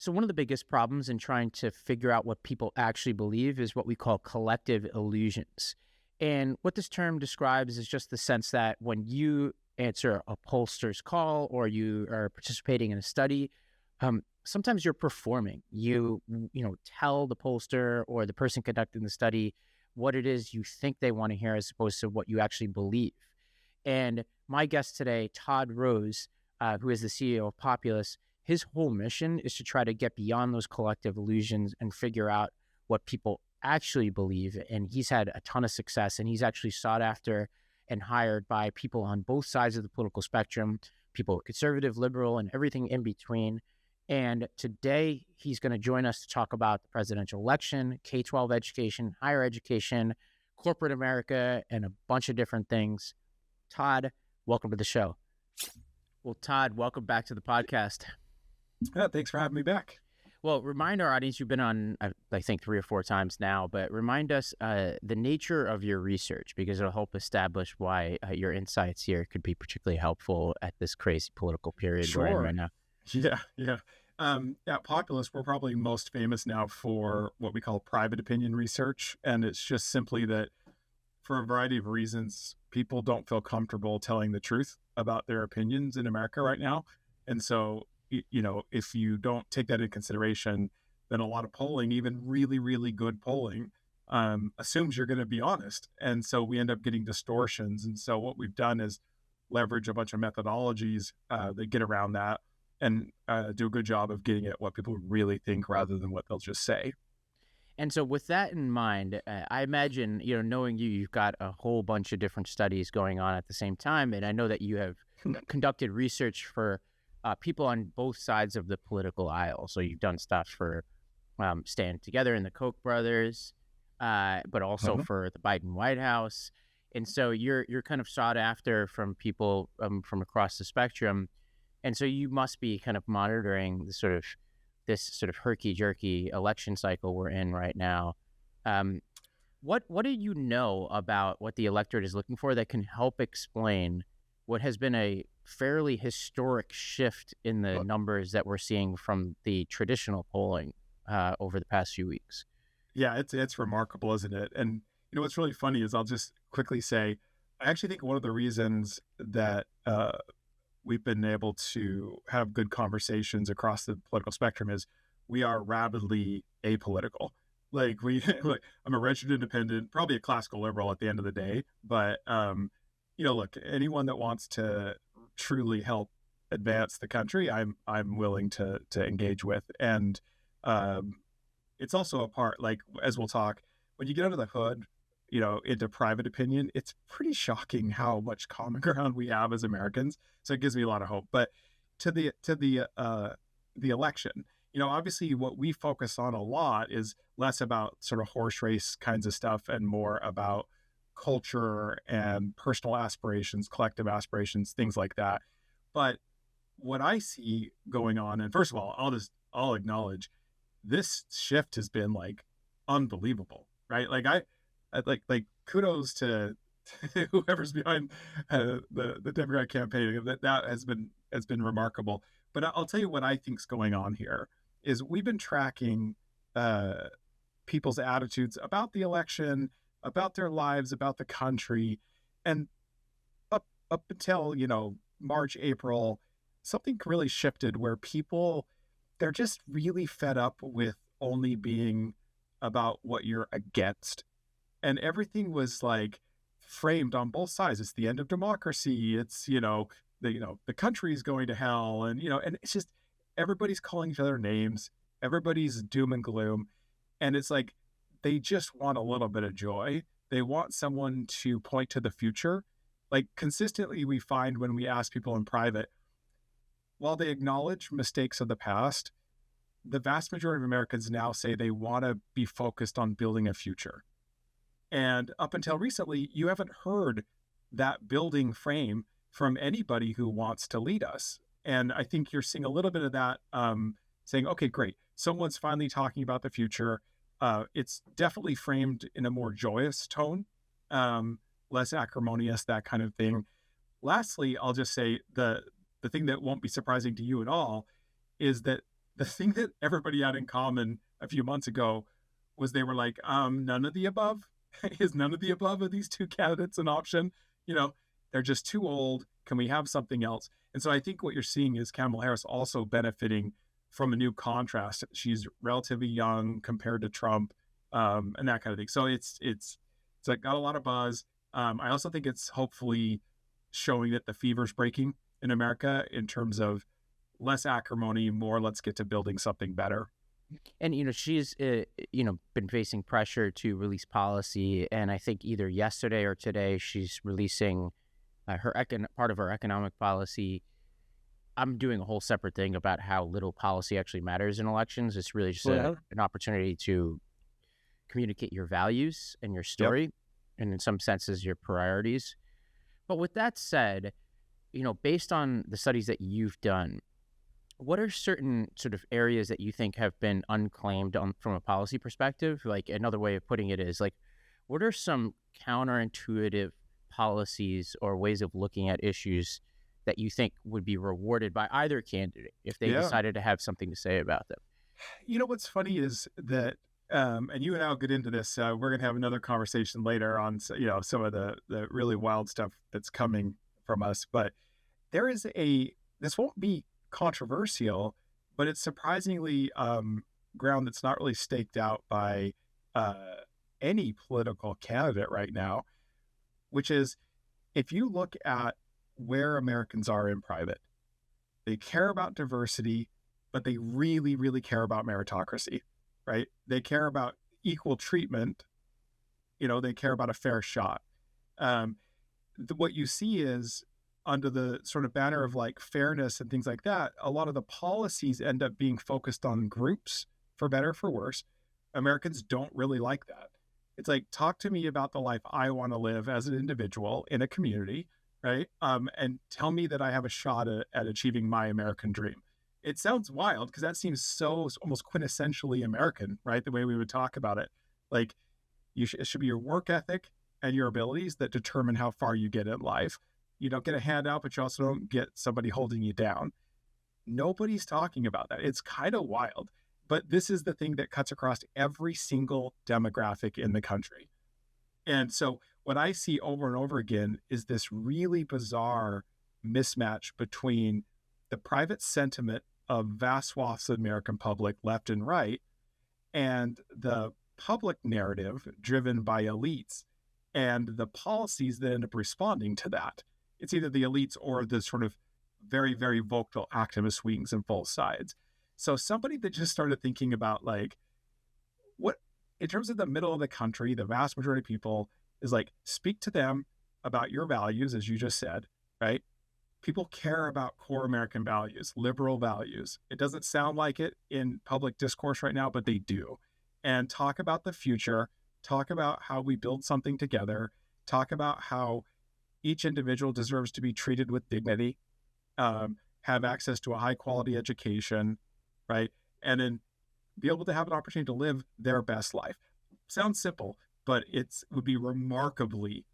So one of the biggest problems in trying to figure out what people actually believe is what we call collective illusions. And what this term describes is just the sense that when you answer a pollster's call or you are participating in a study, sometimes you're performing. You tell the pollster or the person conducting the study what it is you think they want to hear as opposed to what you actually believe. And my guest today, Todd Rose, who is the CEO of Populace, his whole mission is to try to get beyond those collective illusions and figure out what people actually believe. And he's had a ton of success, and he's actually sought after and hired by people on both sides of the political spectrum, people conservative, liberal, and everything in between. And today he's going to join us to talk about the presidential election, K-12 education, higher education, corporate America, and a bunch of different things. Todd, welcome to the show. Well, Todd, welcome back to the podcast. Thanks for having me back. Well, remind our audience, you've been on, I think, 3 or 4 times now, but remind us the nature of your research, because it'll help establish why your insights here could be particularly helpful at this crazy political period we're in right now. Yeah. At Populace, we're probably most famous now for what we call private opinion research. And it's just simply that for a variety of reasons, people don't feel comfortable telling the truth about their opinions in America right now. And so, if you don't take that into consideration, then a lot of polling, even really, really good polling, assumes you're going to be honest. And so we end up getting distortions. And so what we've done is leverage a bunch of methodologies that get around that and do a good job of getting at what people really think rather than what they'll just say. And so with that in mind, I imagine, knowing you've got a whole bunch of different studies going on at the same time. And I know that you have conducted research for people on both sides of the political aisle. So you've done stuff for Stand Together and the Koch brothers, but also for the Biden White House. And so you're kind of sought after from people from across the spectrum. And so you must be kind of monitoring this sort of herky-jerky election cycle we're in right now. What do you know about what the electorate is looking for that can help explain what has been a fairly historic shift in the numbers that we're seeing from the traditional polling over the past few weeks? Yeah, it's remarkable, isn't it? And what's really funny is I'll just quickly say, I actually think one of the reasons that we've been able to have good conversations across the political spectrum is we are rabidly apolitical. I'm a registered independent, probably a classical liberal at the end of the day, but look, anyone that wants to truly help advance the country, I'm willing to engage with. And it's also a part, as we'll talk, when you get under the hood, into private opinion, it's pretty shocking how much common ground we have as Americans. So it gives me a lot of hope. But to the election, obviously what we focus on a lot is less about sort of horse race kinds of stuff and more about culture and personal aspirations, collective aspirations, things like that. But what I see going on, and first of all, I'll acknowledge this shift has been unbelievable, right? Like kudos to whoever's behind the Democrat campaign. That has been remarkable. But I'll tell you what I think's going on here is we've been tracking people's attitudes about the election, about their lives, about the country, and up until March, April, something really shifted where they're just really fed up with only being about what you're against. And everything was framed on both sides. It's the end of democracy. It's, the country's going to hell. And, and it's just, everybody's calling each other names. Everybody's doom and gloom. And it's they just want a little bit of joy. They want someone to point to the future. Consistently, we find when we ask people in private, while they acknowledge mistakes of the past, the vast majority of Americans now say they want to be focused on building a future. And up until recently, you haven't heard that building frame from anybody who wants to lead us. And I think you're seeing a little bit of that saying, okay, great. Someone's finally talking about the future. It's definitely framed in a more joyous tone, less acrimonious, that kind of thing. Lastly, I'll just say the thing that won't be surprising to you at all is that the thing that everybody had in common a few months ago was they were like, none of the above. Is none of the above of these two candidates an option? You know, they're just too old. Can we have something else? And so I think what you're seeing is Kamala Harris also benefiting from a new contrast. She's relatively young compared to Trump, and that kind of thing. So it's like got a lot of buzz. I also think it's hopefully showing that the fever's breaking in America in terms of less acrimony, more let's get to building something better. And, she's, been facing pressure to release policy. And I think either yesterday or today, she's releasing part of her economic policy. I'm doing a whole separate thing about how little policy actually matters in elections. It's really just an opportunity to communicate your values and your story, and in some senses, your priorities. But with that said, based on the studies that you've done, what are certain sort of areas that you think have been unclaimed from a policy perspective? Like another way of putting it is like, what are some counterintuitive policies or ways of looking at issues that you think would be rewarded by either candidate if they decided to have something to say about them? What's funny is that, and you and I will get into this. We're going to have another conversation later on, some of the really wild stuff that's coming from us. But this won't be controversial, but it's surprisingly ground that's not really staked out by any political candidate right now, which is if you look at where Americans are in private, they care about diversity, but they really, really care about meritocracy, right? They care about equal treatment. They care about a fair shot. What you see is under the sort of banner of like fairness and things like that, a lot of the policies end up being focused on groups, for better or for worse. Americans don't really like that. It's like, talk to me about the life I want to live as an individual in a community, right? And tell me that I have a shot at achieving my American dream. It sounds wild because that seems so almost quintessentially American, right? The way we would talk about it. Like, it should be your work ethic and your abilities that determine how far you get in life. You don't get a handout, but you also don't get somebody holding you down. Nobody's talking about that. It's kind of wild. But this is the thing that cuts across every single demographic in the country. And so what I see over and over again is this really bizarre mismatch between the private sentiment of vast swaths of the American public, left and right, and the public narrative driven by elites and the policies that end up responding to that. It's either the elites or the sort of very, very vocal activist wings on both sides. So somebody that just started thinking about like, what, in terms of the middle of the country, the vast majority of people is like, speak to them about your values, as you just said, right? People care about core American values, liberal values. It doesn't sound like it in public discourse right now, but they do. And talk about the future, talk about how we build something together, talk about how each individual deserves to be treated with dignity, have access to a high quality education, right? And then be able to have an opportunity to live their best life. Sounds simple, but it would be remarkably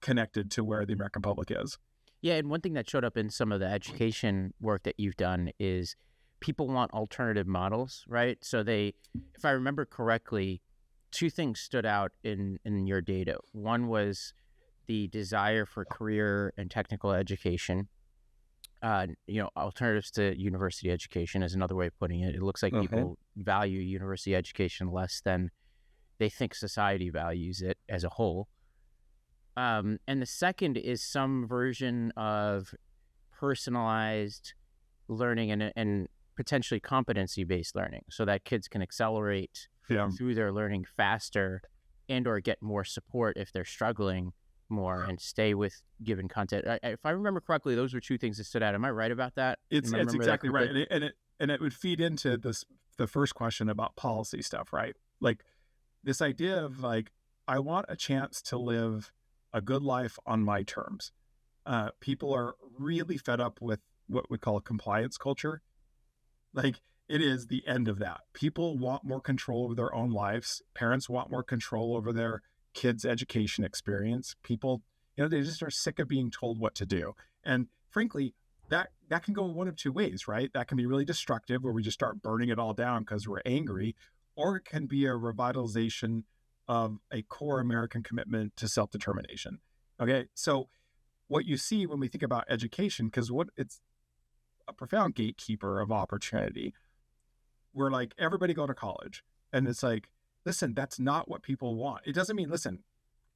connected to where the American public is. Yeah, and one thing that showed up in some of the education work that you've done is people want alternative models, right? So if I remember correctly, two things stood out in your data. One was the desire for career and technical education. Alternatives to university education is another way of putting it. It looks like people value university education less than they think society values it as a whole. And the second is some version of personalized learning and potentially competency-based learning so that kids can accelerate through their learning faster and or get more support if they're struggling more and stay with given content. If I remember correctly, those were two things that stood out. Am I right about that? It's exactly right. And it would feed into the first question about policy stuff, right? Like this idea of like, I want a chance to live a good life on my terms. People are really fed up with what we call a compliance culture. Like it is the end of that. People want more control over their own lives. Parents want more control over their kids' education experience. People, they just are sick of being told what to do. And frankly, that can go one of two ways, right? That can be really destructive, where we just start burning it all down because we're angry, or it can be a revitalization of a core American commitment to self-determination. Okay, so what you see when we think about education, because what it's a profound gatekeeper of opportunity. We're like, everybody go to college, and it's like, listen, that's not what people want. It doesn't mean, listen,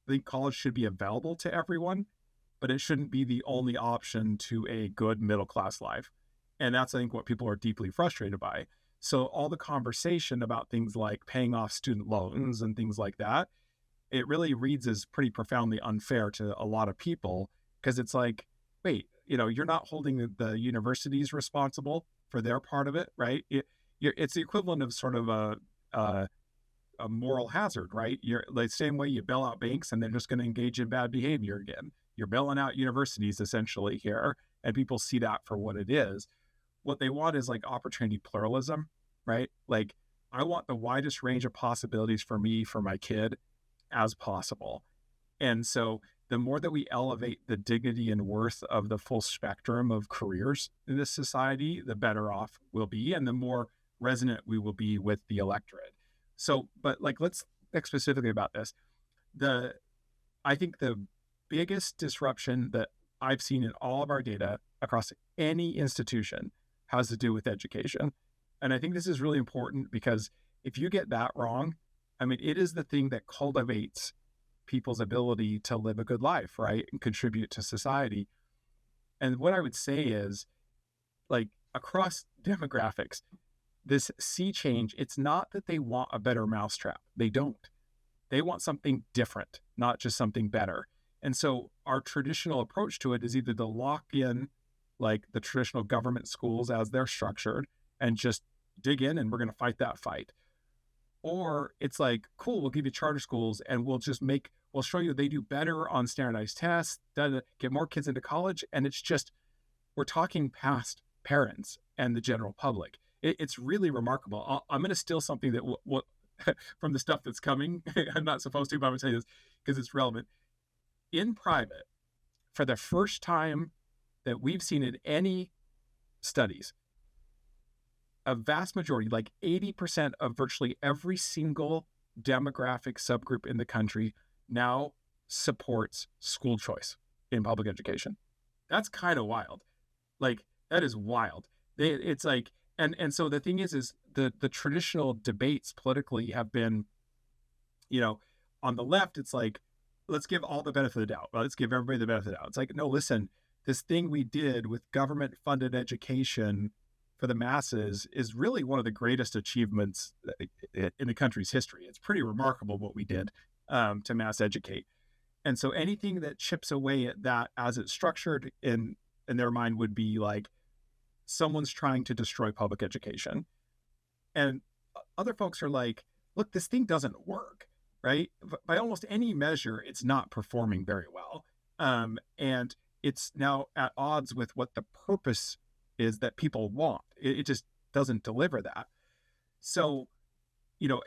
I think college should be available to everyone, but it shouldn't be the only option to a good middle class life. And that's, I think, what people are deeply frustrated by. So all the conversation about things like paying off student loans and things like that, it really reads as pretty profoundly unfair to a lot of people, because it's like, wait, you're not holding the universities responsible for their part of it, right? It's the equivalent of sort of a moral hazard, right? You're the same way you bail out banks and they're just going to engage in bad behavior again. You're bailing out universities essentially here, and people see that for what it is. What they want is like opportunity pluralism, right? Like, I want the widest range of possibilities for me, for my kid, as possible. And so the more that we elevate the dignity and worth of the full spectrum of careers in this society, the better off we'll be, and the more resonant we will be with the electorate. So, but like, let's think specifically about this. I think the biggest disruption that I've seen in all of our data across any institution has to do with education. And I think this is really important, because if you get that wrong, I mean, it is the thing that cultivates people's ability to live a good life, right? And contribute to society. And what I would say is, like, across demographics, this sea change, it's not that they want a better mousetrap. They don't. They want something different, not just something better. And so our traditional approach to it is either to lock in like the traditional government schools as they're structured and just dig in, and we're going to fight that fight. Or it's like, cool, we'll give you charter schools and we'll show you they do better on standardized tests, get more kids into college. And it's just, we're talking past parents and the general public. It's really remarkable. I'm going to steal something that from the stuff that's coming. I'm not supposed to, but I'm going to tell you this because it's relevant. In private, for the first time that we've seen in any studies, a vast majority, like 80% of virtually every single demographic subgroup in the country now supports school choice in public education. That's kind of wild. Like, that is wild. It's like, and so the thing is the traditional debates politically have been, on the left, it's like, let's give all the benefit of the doubt. Well, let's give everybody the benefit of the doubt. It's like, no, listen, this thing we did with government-funded education for the masses is really one of the greatest achievements in the country's history. It's pretty remarkable what we did to mass educate. And so anything that chips away at that as it's structured in their mind would be like, someone's trying to destroy public education. And other folks are like, look, this thing doesn't work, right? By almost any measure, it's not performing very well. And it's now at odds with what the purpose is that people want. It just doesn't deliver that. So,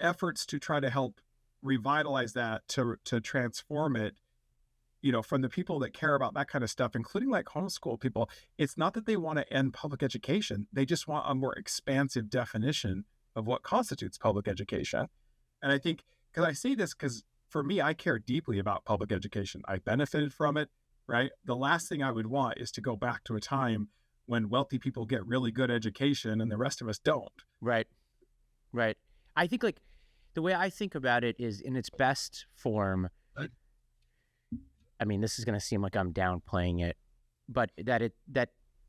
efforts to try to help revitalize that, to transform it, from the people that care about that kind of stuff, including like homeschool people, it's not that they want to end public education. They just want a more expansive definition of what constitutes public education. And I think, because I say this because for me, I care deeply about public education. I benefited from it, right? The last thing I would want is to go back to a time when wealthy people get really good education and the rest of us don't. Right. I think, like, the way I think about it is in its best form. I mean, this is going to seem like I'm downplaying it, but that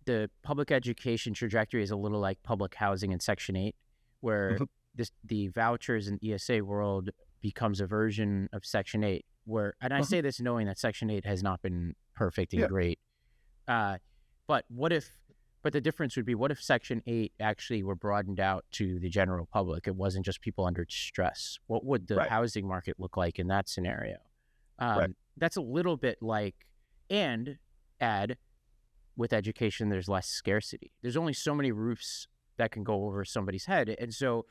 the public education trajectory is a little like public housing in Section 8, where the vouchers in ESA world becomes a version of Section 8, where, and I say this knowing that Section 8 has not been perfect and great. But the difference would be, what if Section 8 actually were broadened out to the general public? It wasn't just people under stress. What would the housing market look like in that scenario? That's a little bit like, and add, with education, there's less scarcity. There's only so many roofs that can go over somebody's head. And so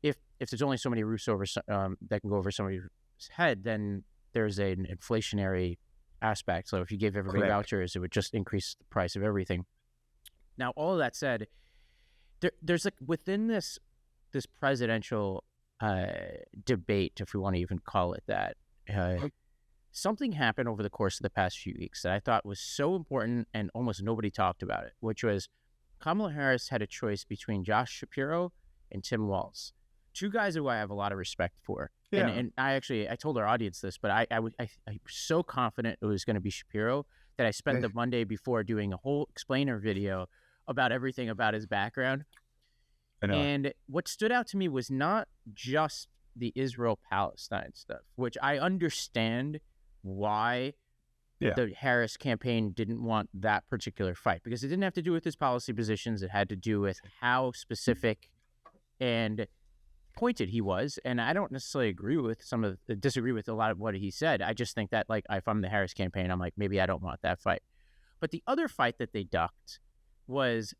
if there's only so many roofs that can go over somebody's head, then there's an inflationary aspect. So if you gave everybody vouchers, it would just increase the price of everything. Now, all of that said, there's like within this presidential debate, if we want to even call it that, something happened over the course of the past few weeks that I thought was so important and almost nobody talked about it, which was Kamala Harris had a choice between Josh Shapiro and Tim Walz, two guys who I have a lot of respect for. Yeah. And I told our audience this, but I was so confident it was going to be Shapiro that I spent the Monday before doing a whole explainer video about everything about his background. I know. And what stood out to me was not just the Israel-Palestine stuff, which I understand why the Harris campaign didn't want that particular fight, because it didn't have to do with his policy positions. It had to do with how specific and pointed he was. And I don't necessarily disagree with a lot of what he said. I just think that, like, if I'm the Harris campaign, I'm like, maybe I don't want that fight. But the other fight that they ducked was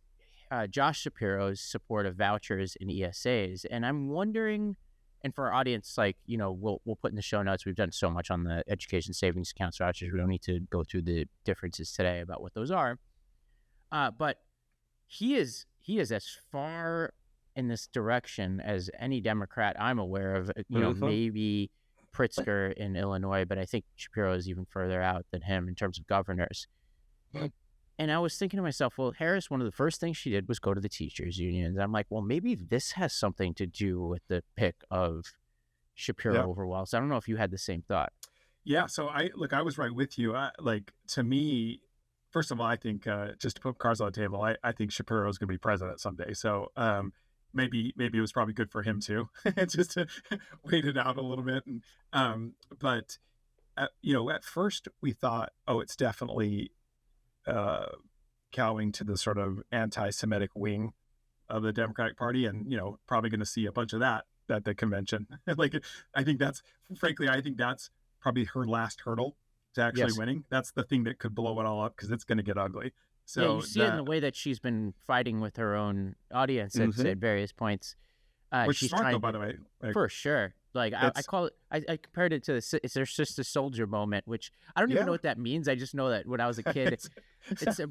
Josh Shapiro's support of vouchers and ESAs. And I'm wondering, and for our audience, like, you know, we'll put in the show notes, we've done so much on the education savings accounts vouchers, we don't need to go through the differences today about what those are. But he is as far in this direction as any Democrat I'm aware of, you know, maybe Pritzker in Illinois, but I think Shapiro is even further out than him in terms of governors. And I was thinking to myself, well, Harris, one of the first things she did was go to the teachers' unions. I'm like, well, maybe this has something to do with the pick of Shapiro over Walz. I don't know if you had the same thought. Yeah. So I was right with you. To me, first of all, I think just to put cards on the table, I think Shapiro is going to be president someday. So maybe it was probably good for him too, just to wait it out a little bit. And but at first we thought, oh, it's definitely cowing to the sort of anti-Semitic wing of the Democratic Party, and probably going to see a bunch of that at the convention. I think that's probably her last hurdle to actually winning. That's the thing that could blow it all up, because it's going to get ugly. So you see it in the way that she's been fighting with her own audience at various points. Which she's smart, trying though, by the way. For sure. Like I call it, I compared it to it's their sister soldier moment, which I don't even know what that means. I just know that when I was a kid, it's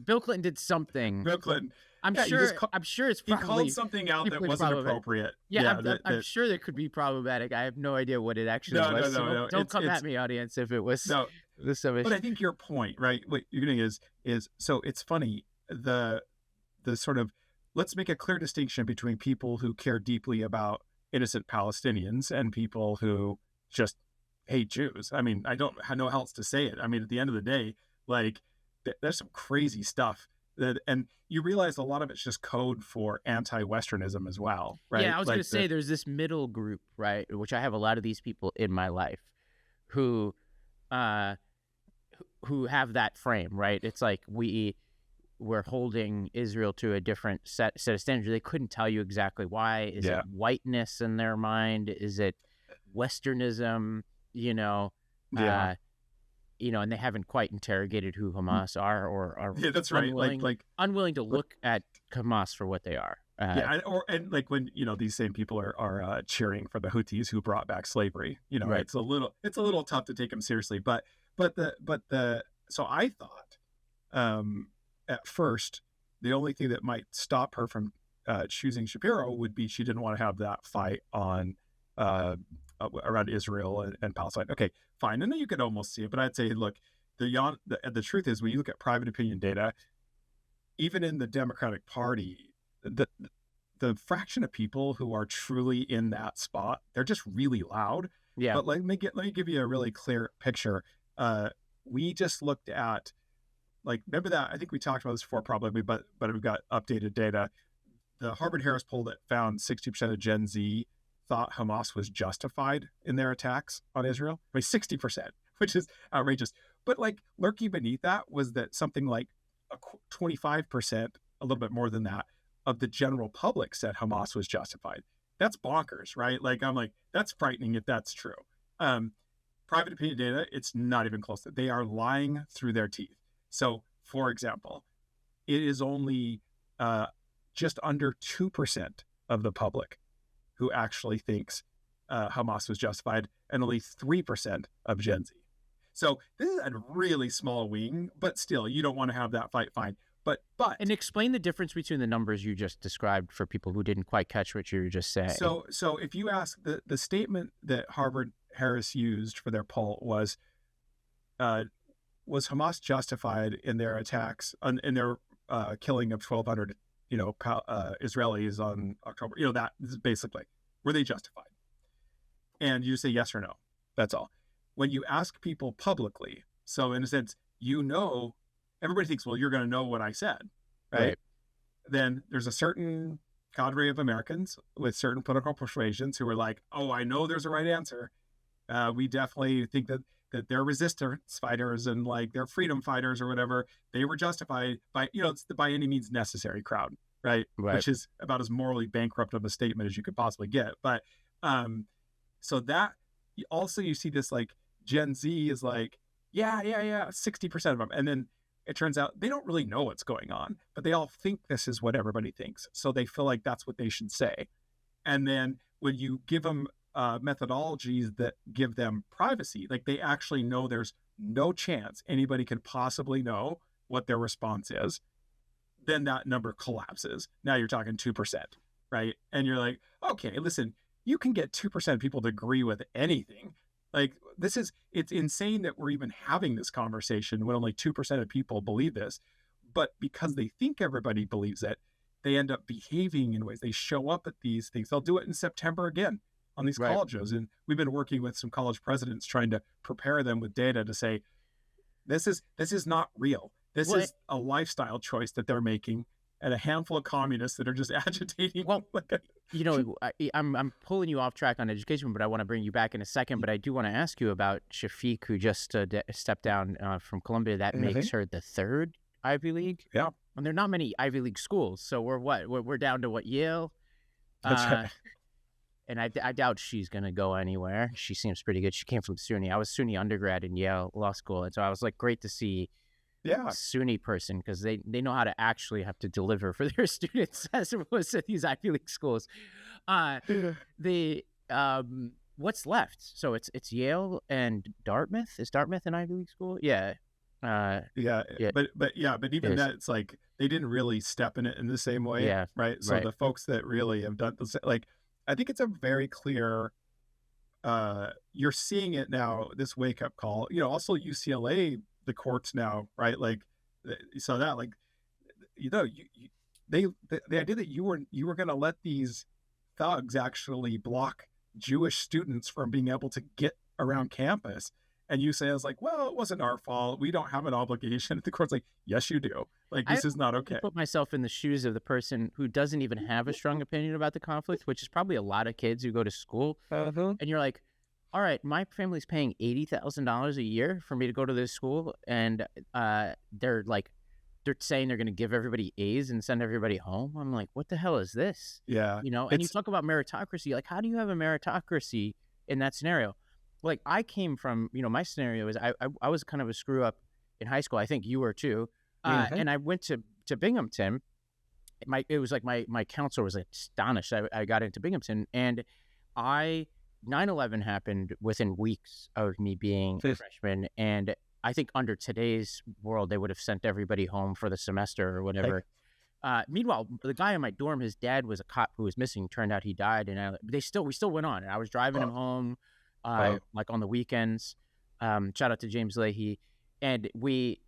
Bill Clinton did something. Bill Clinton. I'm sure it's probably, he called something out that wasn't appropriate. I'm sure that could be problematic. I have no idea what it actually was. No. Don't come at me, audience, if it was this. But I think your point, right? What you're doing is so it's funny, the sort of, let's make a clear distinction between people who care deeply about innocent Palestinians and people who just hate Jews. I mean, I don't know how else to say it. I mean, at the end of the day, like, there's some crazy stuff and you realize a lot of it's just code for anti-Westernism as well, right? Yeah, I was going to say there's this middle group, right, which I have a lot of these people in my life who have that frame, right? It's like we're holding Israel to a different set of standards. They couldn't tell you exactly why. Is it whiteness in their mind? Is it Westernism? And they haven't quite interrogated who Hamas are, or are that's right. unwilling to look at Hamas for what they are. When these same people are cheering for the Houthis who brought back slavery. Right. It's a little tough to take them seriously. So I thought at first the only thing that might stop her from choosing Shapiro would be she didn't want to have that fight on around Israel and Palestine. Okay, fine. And then you could almost see it, but I'd say, look, the truth is, when you look at private opinion data, even in the Democratic Party, the fraction of people who are truly in that spot, they're just really loud. Yeah. But let me give you a really clear picture. We just looked at, remember that, I think we talked about this before probably, but we've got updated data. The Harvard-Harris poll that found 60% of Gen Z thought Hamas was justified in their attacks on Israel. I mean, 60%, which is outrageous. But lurking beneath that was that something like 25%, a little bit more than that, of the general public said Hamas was justified. That's bonkers, right? That's frightening if that's true. Private opinion data, it's not even close. They are lying through their teeth. So, for example, it is only just under 2% of the public who actually thinks Hamas was justified, and only 3% of Gen Z. So this is a really small wing, but still, you don't want to have that fight, fine. But And explain the difference between the numbers you just described for people who didn't quite catch what you were just saying. so if you ask the statement that Harvard Harris used for their poll uh, was Hamas justified in their attacks in their killing of 1,200 Israelis on October, that is basically, were they justified? And you say yes or no. That's all. When you ask people publicly, so in a sense, everybody thinks, well, you're going to know what I said, right? Then there's a certain cadre of Americans with certain political persuasions who are like, oh, I know there's a right answer. We definitely think that they're resistance fighters and like they're freedom fighters or whatever. They were justified by, it's the by any means necessary crowd, right? Which is about as morally bankrupt of a statement as you could possibly get. But so that also you see this like Gen Z is like, yeah, 60% of them. And then it turns out they don't really know what's going on, but they all think this is what everybody thinks. So they feel like that's what they should say. And then when you give them methodologies that give them privacy, like they actually know there's no chance anybody could possibly know what their response is, then that number collapses. Now you're talking 2%, right? And you're like, okay, listen, you can get 2% of people to agree with anything. Like it's insane that we're even having this conversation when only 2% of people believe this. But because they think everybody believes it, they end up behaving in ways. They show up at these things. They'll do it in September again on these colleges. And we've been working with some college presidents trying to prepare them with data to say, this is not real. This is a lifestyle choice that they're making, and a handful of communists that are just agitating. Well, I'm pulling you off track on education, but I want to bring you back in a second. But I do want to ask you about Shafik, who just stepped down from Columbia. That makes her the third Ivy League. Yeah. And there are not many Ivy League schools. So we're down to Yale? That's right. And I doubt she's going to go anywhere. She seems pretty good. She came from SUNY. I was SUNY undergrad in Yale Law School. And so I was like, great to see a SUNY person, because they know how to actually have to deliver for their students as opposed to these Ivy League schools. What's left? So it's Yale and Dartmouth. Is Dartmouth an Ivy League school? Yeah. But even that, it's like they didn't really step in it in the same way, right? So the folks that really have done this, like, I think it's a very clear. You're seeing it now. This wake up call. Also UCLA, the courts now, right? Like, so that, like, the idea that you were going to let these thugs actually block Jewish students from being able to get around campus. And you say, I was like, well, it wasn't our fault. We don't have an obligation. The court's like, yes, you do. Like, this is not okay. I put myself in the shoes of the person who doesn't even have a strong opinion about the conflict, which is probably a lot of kids who go to school. And you're like, all right, my family's paying $80,000 a year for me to go to this school. And they're saying they're going to give everybody A's and send everybody home. I'm like, what the hell is this? Yeah. And you talk about meritocracy. Like, how do you have a meritocracy in that scenario? Like, I came from, my scenario is I was kind of a screw up in high school. I think you were too. And I went to Binghamton. It was like my counselor was astonished I got into Binghamton. And 9/11 happened within weeks of me being a freshman. And I think under today's world, they would have sent everybody home for the semester or whatever. Meanwhile, the guy in my dorm, his dad was a cop who was missing. Turned out he died. And we still went on. And I was driving him home. Like on the weekends. Shout out to James Leahy. And we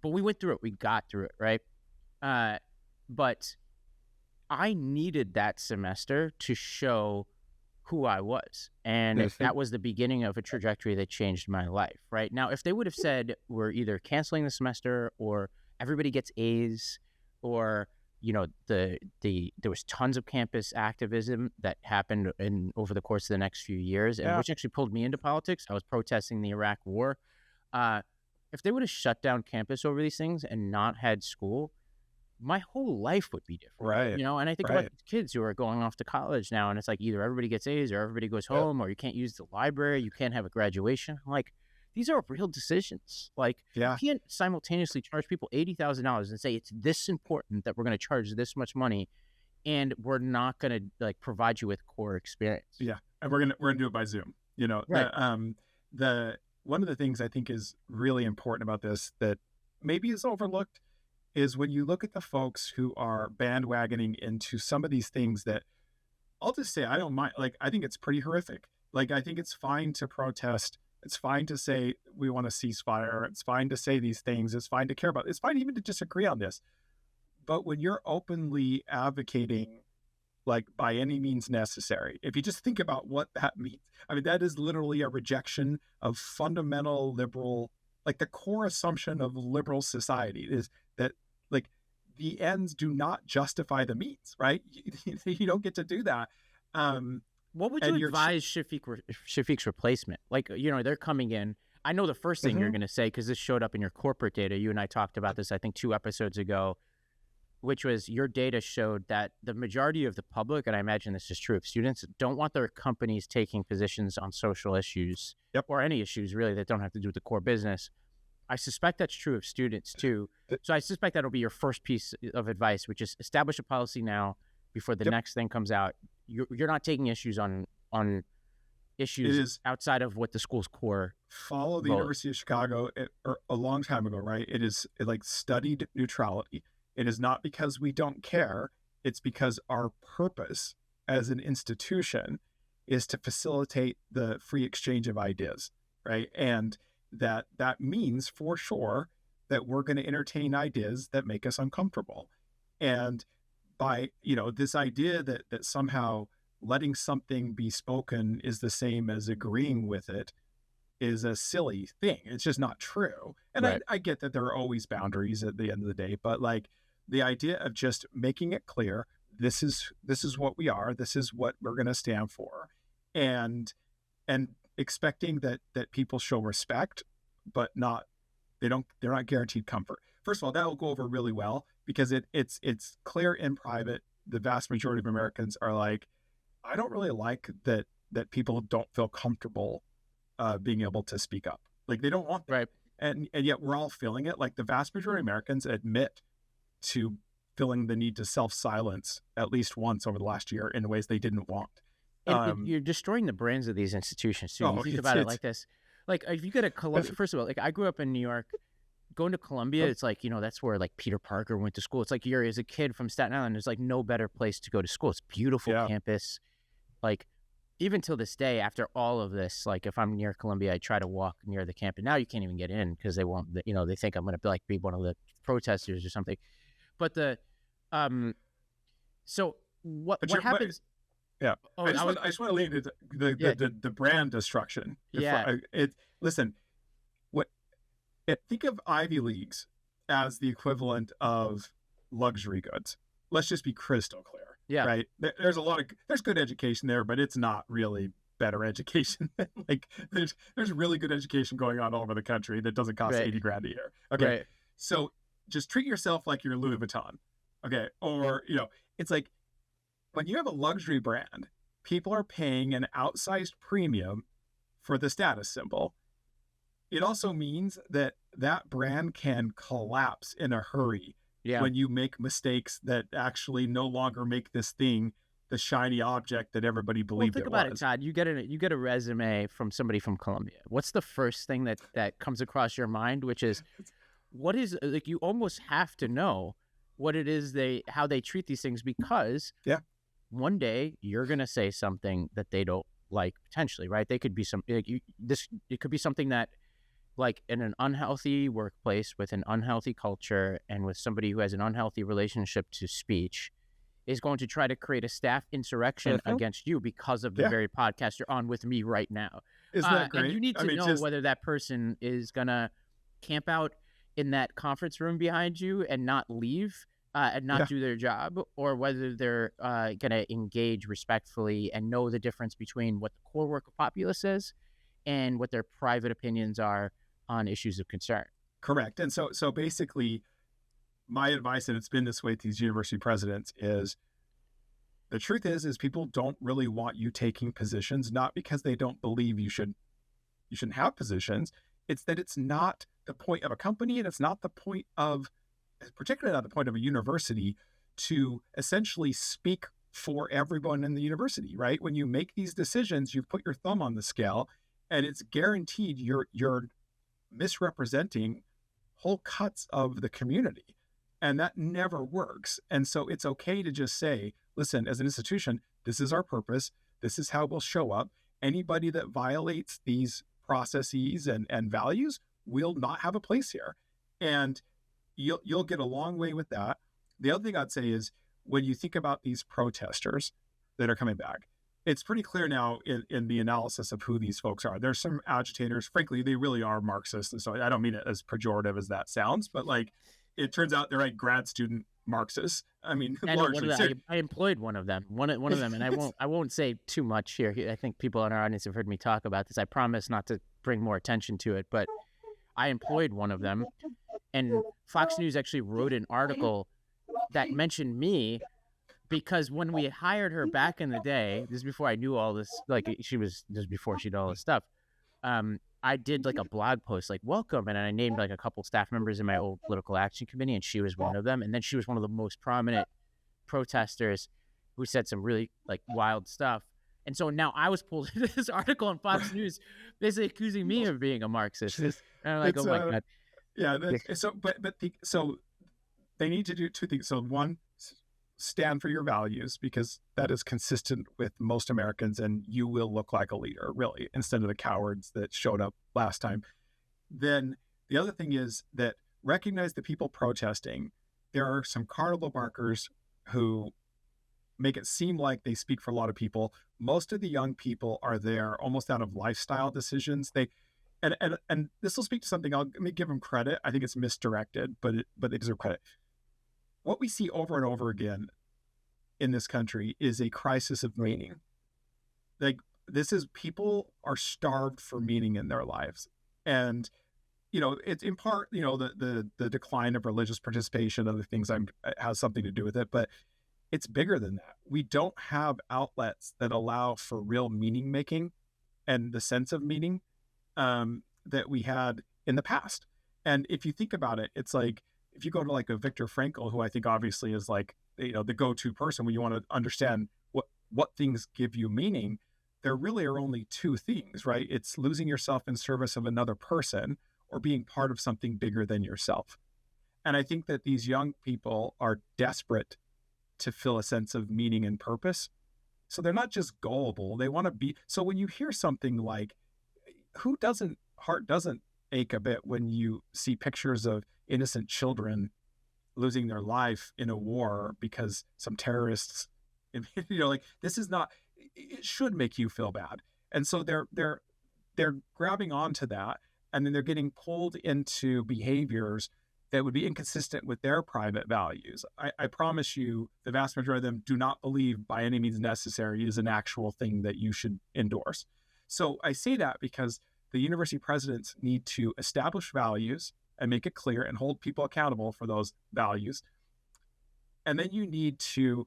went through it. We got through it, right? But I needed that semester to show who I was. And that was the beginning of a trajectory that changed my life, right? Now, if they would have said, we're either canceling the semester or everybody gets A's, or there was tons of campus activism that happened over the course of the next few years, and which actually pulled me into politics. I was protesting the Iraq War. If they would have shut down campus over these things and not had school, my whole life would be different, right? And I think about kids who are going off to college now, and it's like either everybody gets A's or everybody goes home, or you can't use the library, you can't have a graduation. I'm like, these are real decisions. Like, you can't simultaneously charge people $80,000 and say it's this important that we're going to charge this much money, and we're not going to like provide you with core experience. Yeah, and we're gonna do it by Zoom. The one of the things I think is really important about this that maybe is overlooked is when you look at the folks who are bandwagoning into some of these things that I'll just say I don't mind. Like, I think it's pretty horrific. Like, I think it's fine to protest. It's fine to say we want a ceasefire. It's fine to say these things. It's fine to care about. It's fine even to disagree on this. But when you're openly advocating, like, by any means necessary, if you just think about what that means, I mean, that is literally a rejection of fundamental liberal, like the core assumption of liberal society is that, like, the ends do not justify the means, right? You don't get to do that. What would you advise Shafik's replacement? Like, they're coming in. I know the first thing you're going to say, because this showed up in your corporate data. You and I talked about this, I think, 2 episodes ago, which was your data showed that the majority of the public, and I imagine this is true of students, don't want their companies taking positions on social issues or any issues really that don't have to do with the core business. I suspect that's true of students too. So I suspect that'll be your first piece of advice, which is establish a policy now before the next thing comes out. You're not taking issues on issues outside of what the school's core. Follow the University of Chicago a long time ago, right? It is like studied neutrality. It is not because we don't care. It's because our purpose as an institution is to facilitate the free exchange of ideas, right? And that means for sure that we're going to entertain ideas that make us uncomfortable. And by, this idea that somehow letting something be spoken is the same as agreeing with it is a silly thing. It's just not true. And right. I get that there are always boundaries at the end of the day, but like the idea of just making it clear, this is what we are, this is what we're going to stand for. And expecting that people show respect, but they're not guaranteed comfort. First of all, that will go over really well because it's clear in private. The vast majority of Americans are like, I don't really like that people don't feel comfortable being able to speak up. Like they don't want that. Right. And yet we're all feeling it. Like the vast majority of Americans admit to feeling the need to self-silence at least once over the last year in ways they didn't want. You're destroying the brands of these institutions too. You think about it like this. Like if you go to Columbia, first of all, like I grew up in New York, going to Columbia, it's like, that's where like Peter Parker went to school. It's like you're as a kid from Staten Island, there's like no better place to go to school. It's beautiful campus. Like even till this day, after all of this, like if I'm near Columbia, I try to walk near the campus. Now you can't even get in because they won't, they think I'm going to be one of the protesters or something. But so what happens? Yeah. Oh, I just want to lean into the brand destruction. Listen, think of Ivy Leagues as the equivalent of luxury goods. Let's just be crystal clear. Yeah. Right. There's good education there, but it's not really better education. Like there's really good education going on all over the country that doesn't cost $80,000 a year. Okay. Right. So just treat yourself like you're Louis Vuitton. Okay. Or, it's like, when you have a luxury brand, people are paying an outsized premium for the status symbol. It also means that brand can collapse in a hurry when you make mistakes that actually no longer make this thing the shiny object that everybody believed it was. Think about it, Todd. You get a resume from somebody from Columbia. What's the first thing that comes across your mind? Which is, what is like you almost have to know what it is how they treat these things because one day you're going to say something that they don't like potentially, right? They could be it could be something that like in an unhealthy workplace with an unhealthy culture and with somebody who has an unhealthy relationship to speech is going to try to create a staff insurrection against you because of the very podcast you're on with me right now. Isn't that great? And you need to know whether that person is going to camp out in that conference room behind you and not leave and not do their job, or whether they're going to engage respectfully and know the difference between what the core work of Populace is and what their private opinions are on issues of concern. Correct. And so basically my advice, and it's been this way to these university presidents, is the truth is people don't really want you taking positions, not because they don't believe you shouldn't have positions. It's that it's not the point of a company, and it's not the point of, particularly not the point of a university, to essentially speak for everyone in the university, right? When you make these decisions, you put your thumb on the scale, and it's guaranteed you're misrepresenting whole cuts of the community. And that never works. And so it's okay to just say, listen, as an institution, this is our purpose. This is how we'll show up. Anybody that violates these processes and values will not have a place here. And you'll get a long way with that. The other thing I'd say is when you think about these protesters that are coming back, it's pretty clear now in the analysis of who these folks are. There's some agitators, frankly, they really are Marxists. And so I don't mean it as pejorative as that sounds, but like, it turns out they're like grad student Marxists. I mean, I know largely. I employed one of them, one of them, and I won't say too much here. I think people in our audience have heard me talk about this. I promise not to bring more attention to it, but I employed one of them, and Fox News actually wrote an article that mentioned me because when we hired her back in the day, this is before I knew all this, like this before she did all this stuff. I did like a blog post like welcome, and I named like a couple staff members in my old political action committee, and she was one of them. And then she was one of the most prominent protesters who said some really like wild stuff. And so now I was pulled into this article on Fox News basically accusing me of being a Marxist. And I'm like, oh my God. Yeah. So they need to do two things. So one, stand for your values, because that is consistent with most Americans, and you will look like a leader, really, instead of the cowards that showed up last time. Then the other thing is that recognize the people protesting. There are some carnival barkers who make it seem like they speak for a lot of people. Most of the young people are there almost out of lifestyle decisions. And this will speak to something. Let me give them credit. I think it's misdirected, but they deserve credit. What we see over and over again in this country is a crisis of meaning. Like, this is, people are starved for meaning in their lives. And, it's in part, the decline of religious participation, other things has something to do with it, but it's bigger than that. We don't have outlets that allow for real meaning making and the sense of meaning that we had in the past. And if you think about it, it's like, if you go to like a Viktor Frankl, who I think obviously is like, the go-to person when you want to understand what things give you meaning, there really are only two things, right? It's losing yourself in service of another person or being part of something bigger than yourself. And I think that these young people are desperate to feel a sense of meaning and purpose. So they're not just gullible. They want to be. So when you hear something like, heart doesn't ache a bit when you see pictures of innocent children losing their life in a war because some terrorists, like, this is not, it should make you feel bad. And so they're grabbing onto that, and then they're getting pulled into behaviors that would be inconsistent with their private values. I promise you, the vast majority of them do not believe by any means necessary is an actual thing that you should endorse. So I say that because the university presidents need to establish values and make it clear and hold people accountable for those values. And then you need to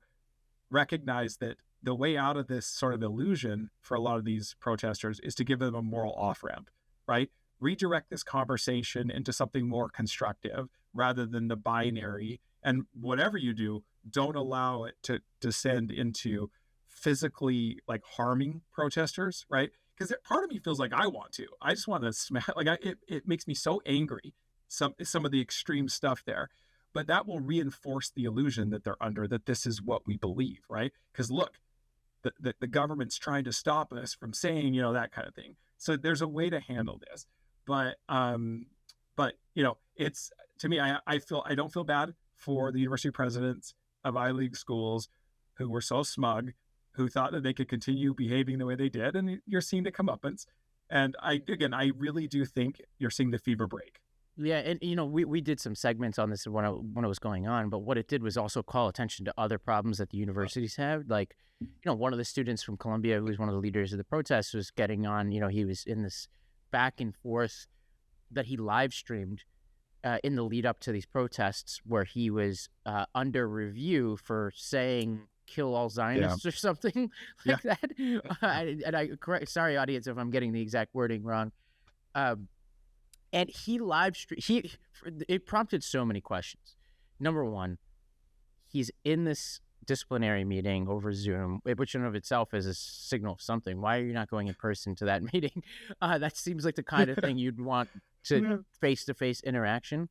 recognize that the way out of this sort of illusion for a lot of these protesters is to give them a moral off-ramp, right? Redirect this conversation into something more constructive rather than the binary. And whatever you do, don't allow it to descend into physically like harming protesters, right? Because part of me feels like I just want to smack, like it makes me so angry, some of the extreme stuff there, but that will reinforce the illusion that they're under, that this is what we believe, right? Because look, the government's trying to stop us from saying, that kind of thing. So there's a way to handle this, but it's, to me, I don't feel bad for the university presidents of Ivy League schools who were so smug, who thought that they could continue behaving the way they did, and you're seeing the comeuppance. And I really do think you're seeing the fever break. Yeah, and we did some segments on this when it was going on, but what it did was also call attention to other problems that the universities have. Like, one of the students from Columbia, who was one of the leaders of the protests, was getting on, he was in this back and forth that he live streamed in the lead up to these protests, where he was under review for saying "kill all Zionists" or something like that. Sorry, audience, if I'm getting the exact wording wrong. And he live streamed. It prompted so many questions. Number one, he's in this disciplinary meeting over Zoom, which in and of itself is a signal of something. Why are you not going in person to that meeting? That seems like the kind of thing you'd want to face-to-face interaction.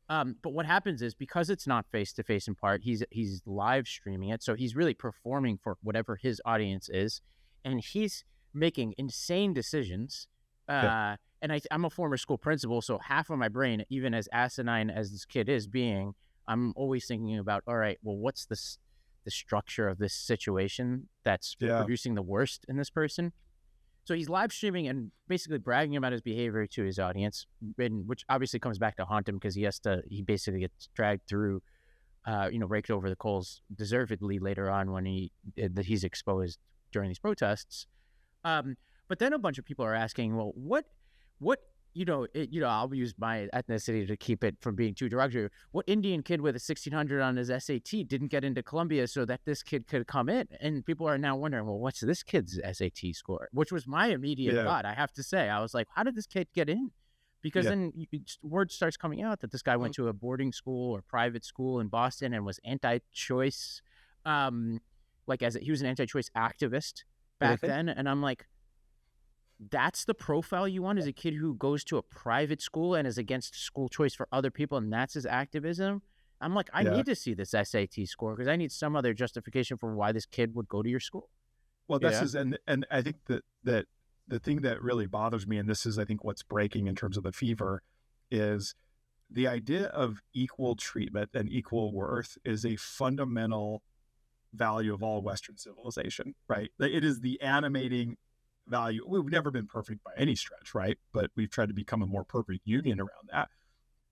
But what happens is, because it's not face to face in part, he's live streaming it, so he's really performing for whatever his audience is, and he's making insane decisions. Yeah. And I'm a former school principal, so half of my brain, even as asinine as this kid is being, I'm always thinking about, all right, well, what's the structure of this situation that's Yeah. producing the worst in this person? So he's live streaming and basically bragging about his behavior to his audience, which obviously comes back to haunt him, because he basically gets dragged through, raked over the coals deservedly later on when he's exposed during these protests. But then a bunch of people are asking, well, what, I'll use my ethnicity to keep it from being too derogatory. What Indian kid with a 1600 on his SAT didn't get into Columbia so that this kid could come in? And people are now wondering, well, what's this kid's SAT score? Which was my immediate thought, I have to say. I was like, how did this kid get in? Because then word starts coming out that this guy went to a boarding school or private school in Boston and was anti-choice. He was an anti-choice activist back then. And I'm like, that's the profile you want, is a kid who goes to a private school and is against school choice for other people, and that's his activism? I'm like, I need to see this SAT score, because I need some other justification for why this kid would go to your school. Well, and I think that the thing that really bothers me, and this is, I think, what's breaking in terms of the fever, is the idea of equal treatment and equal worth is a fundamental value of all Western civilization, right? It is the animating value. We've never been perfect by any stretch, right? But we've tried to become a more perfect union around that.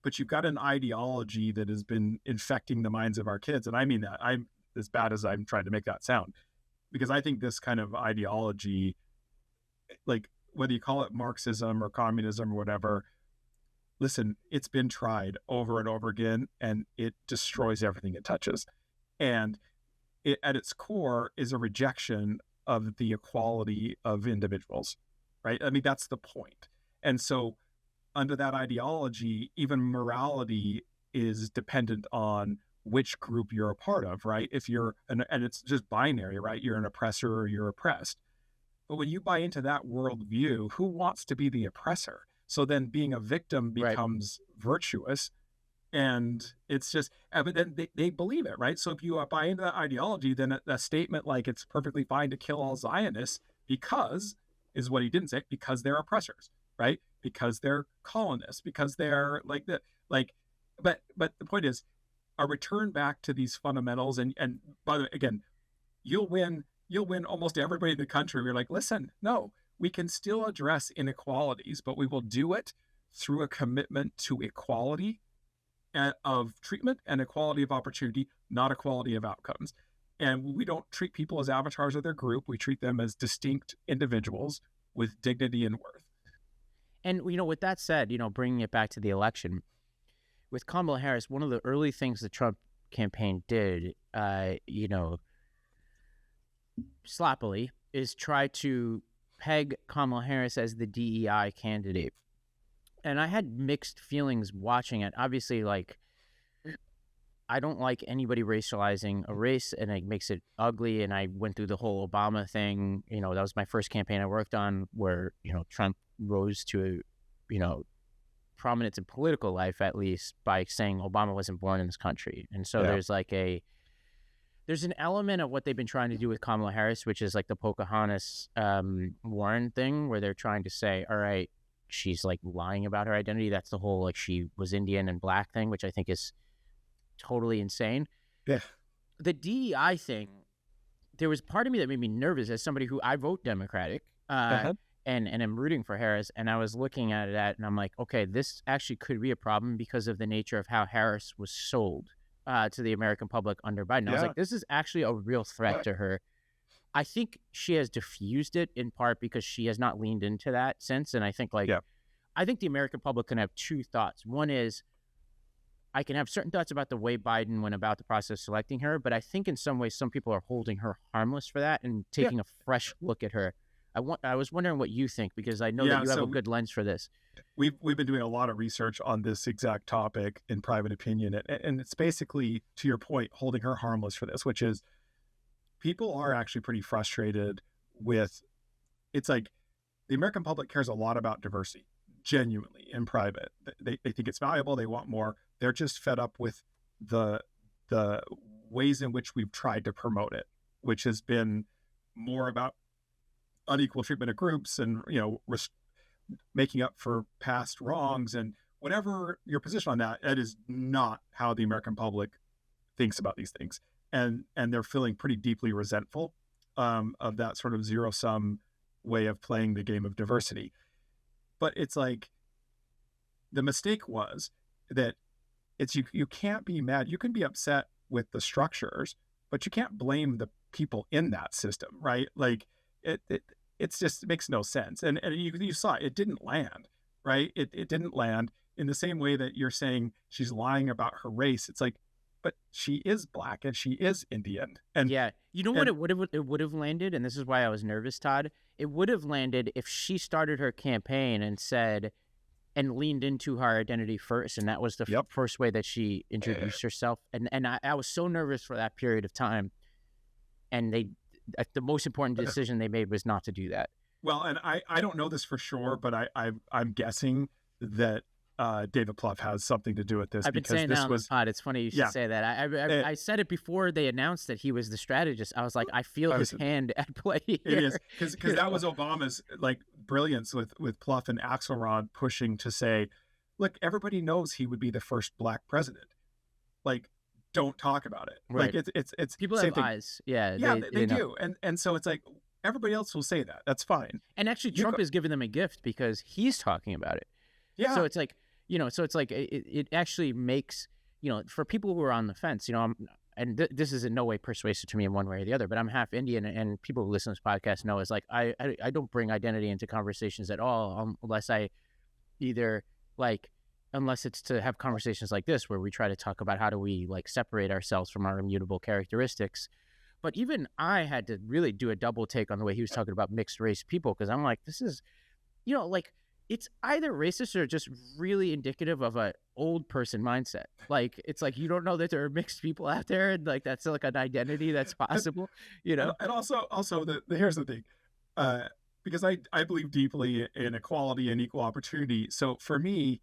But you've got an ideology that has been infecting the minds of our kids. And I mean that. I'm as bad as I'm trying to make that sound, because I think this kind of ideology, like whether you call it Marxism or communism or whatever, listen, it's been tried over and over again, and it destroys everything it touches. And it, at its core, is a rejection of the equality of individuals, right? I mean, that's the point. And so under that ideology, even morality is dependent on which group you're a part of, right? If you're, and it's just binary, right? You're an oppressor or you're oppressed. But when you buy into that worldview, who wants to be the oppressor? So then being a victim becomes virtuous. And it's just, but then they believe it, right? So if you buy into that ideology, then a statement like it's perfectly fine to kill all Zionists because, is what he didn't say, because they're oppressors, right? Because they're colonists, because they're but the point is, a return back to these fundamentals. And by the way, again, you'll win almost everybody in the country. We're like, listen, no, we can still address inequalities, but we will do it through a commitment to equality of treatment and equality of opportunity, not equality of outcomes. And we don't treat people as avatars of their group. We treat them as distinct individuals with dignity and worth. And, with that said, bringing it back to the election, with Kamala Harris, one of the early things the Trump campaign did, sloppily, is try to peg Kamala Harris as the DEI candidate. And I had mixed feelings watching it. Obviously, I don't like anybody racializing a race, and it makes it ugly. And I went through the whole Obama thing. That was my first campaign I worked on, where, Trump rose to, prominence in political life, at least, by saying Obama wasn't born in this country. And so there's an element of what they've been trying to do with Kamala Harris, which is like the Pocahontas Warren thing, where they're trying to say, all right, she's lying about her identity. That's the whole she was Indian and black thing, which I think is totally insane. Yeah. The DEI thing, there was part of me that made me nervous as somebody who I vote Democratic and I'm rooting for Harris. And I was looking at it and I'm like, okay, this actually could be a problem because of the nature of how Harris was sold to the American public under Biden. I was like, this is actually a real threat to her. I think she has diffused it in part because she has not leaned into that since. And I think I think the American public can have two thoughts. One is, I can have certain thoughts about the way Biden went about the process of selecting her, but I think in some ways, some people are holding her harmless for that and taking a fresh look at her. I was wondering what you think, because I know that you have a good lens for this. We've been doing a lot of research on this exact topic in private opinion. And it's basically, to your point, holding her harmless for this, which is, people are actually pretty frustrated with, it's like the American public cares a lot about diversity. genuinely in private. They think it's valuable. They want more. They're just fed up with the ways in which we've tried to promote it, which has been more about unequal treatment of groups and, making up for past wrongs, and whatever your position on that, it is not how the American public thinks about these things. And they're feeling pretty deeply resentful of that sort of zero-sum way of playing the game of diversity. But it's like, the mistake was that you can't be mad. You can be upset with the structures, but you can't blame the people in that system, right? Like it makes no sense. And you saw it didn't land, right? It didn't land in the same way that you're saying she's lying about her race. It's like, but she is Black and she is Indian. And yeah, what it would have landed, and this is why I was nervous, Todd. It would have landed if she started her campaign and said, and leaned into her identity first, and that was the first way that she introduced herself. And I was so nervous for that period of time, and the most important decision they made was not to do that. Well, and I don't know this for sure, but I'm guessing that David Plouffe has something to do with this. I've been saying that on the pod. It's funny you should say that. I said it before they announced that he was the strategist. I was like, I feel his hand at play here. It is, because that was Obama's brilliance with Plouffe and Axelrod pushing to say, look, everybody knows he would be the first Black president. Don't talk about it. Right. It's people have eyes. Yeah. Yeah, they do. And so it's like, everybody else will say that. That's fine. And actually, Trump has given them a gift because he's talking about it. Yeah. So it's like, it actually makes, for people who are on the fence, this is in no way persuasive to me in one way or the other, but I'm half Indian, and people who listen to this podcast know, is like, I don't bring identity into conversations at all unless unless it's to have conversations like this, where we try to talk about how do we separate ourselves from our immutable characteristics. But even I had to really do a double take on the way he was talking about mixed race people, because I'm like, this is, it's either racist or just really indicative of an old person mindset. It's like, you don't know that there are mixed people out there, and that's an identity that's possible, And also here's the thing, because I believe deeply in equality and equal opportunity. So for me,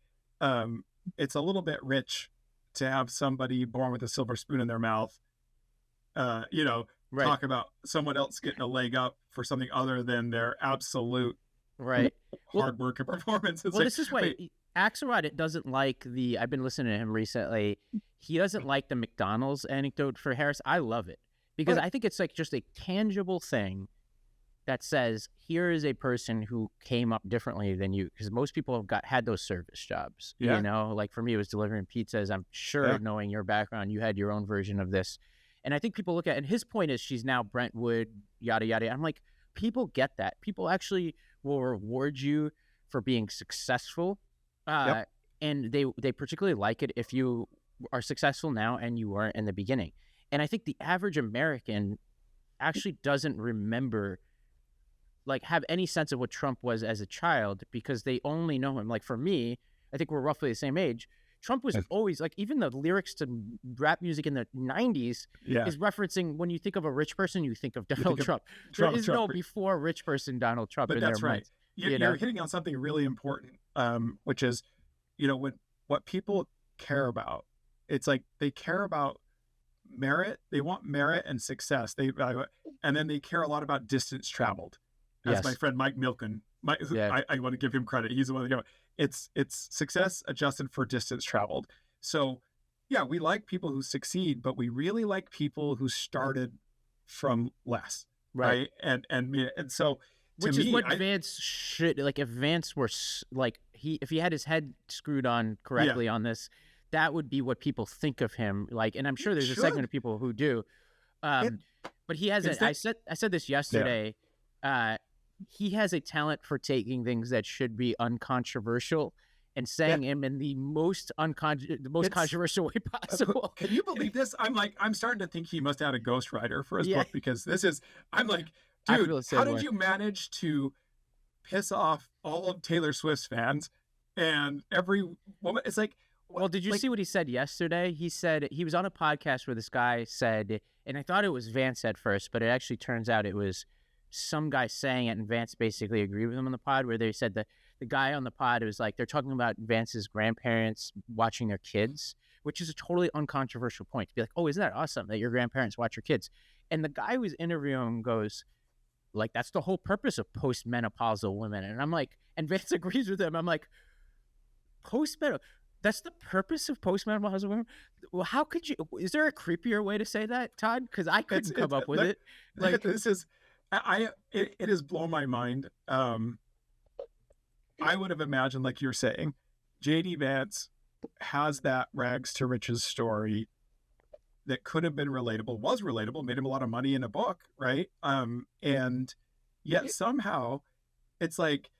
it's a little bit rich to have somebody born with a silver spoon in their mouth, talk about someone else getting a leg up for something other than their absolute hard work and performance. This is why Axelrod, it doesn't like I've been listening to him recently. He doesn't like the McDonald's anecdote for Harris. I love it because I think it's just a tangible thing that says, here is a person who came up differently than you, because most people have had those service jobs. For me, it was delivering pizzas. I'm sure, knowing your background, you had your own version of this. And I think people look at, and his point is, she's now Brentwood, yada, yada. I'm like, people get that. People actually will reward you for being successful. And they particularly like it if you are successful now and you weren't in the beginning. And I think the average American actually doesn't remember, have any sense of what Trump was as a child, because they only know him. For me, I think we're roughly the same age. Trump was always even the lyrics to rap music in the 90s is referencing, when you think of a rich person, you think of Donald Trump. There is no before rich person Donald Trump in that's their right. minds. You're hitting on something really important, which is, what people care about. It's they care about merit. They want merit and success. And then they care a lot about distance traveled. As my friend Mike Milken, I want to give him credit. He's the one that it's success adjusted for distance traveled. So we like people who succeed, but we really like people who started from less, right? And so, which is what Vance should, if Vance were if he had his head screwed on correctly on this, that would be what people think of him like. And I'm sure there's a segment of people who do, but he has I said this yesterday. He has a talent for taking things that should be uncontroversial and saying them in the most controversial way possible. Can you believe this? I'm starting to think he must have had a ghostwriter for his book, because I'm like, dude, how did you manage to piss off all of Taylor Swift's fans and every woman? It's like, well, did you see what he said yesterday? He said he was on a podcast where this guy said, and I thought it was Vance at first, but it actually turns out it was some guy saying it, and Vance basically agreed with him on the pod, where they said that the guy on the pod was like, they're talking about Vance's grandparents watching their kids, which is a totally uncontroversial point to be like, oh, isn't that awesome that your grandparents watch your kids? And the guy who was interviewing him goes, like, that's the whole purpose of postmenopausal women. And I'm like, and Vance agrees with him. I'm like, postmenopausal, that's the purpose of postmenopausal women? Well, how could you, is there a creepier way to say that, Todd? Because I couldn't come up with it. Like, this is, it has blown my mind. I would have imagined, like you're saying, J.D. Vance has that rags to riches story that could have been relatable, was relatable, made him a lot of money in a book, right? And yet somehow it's like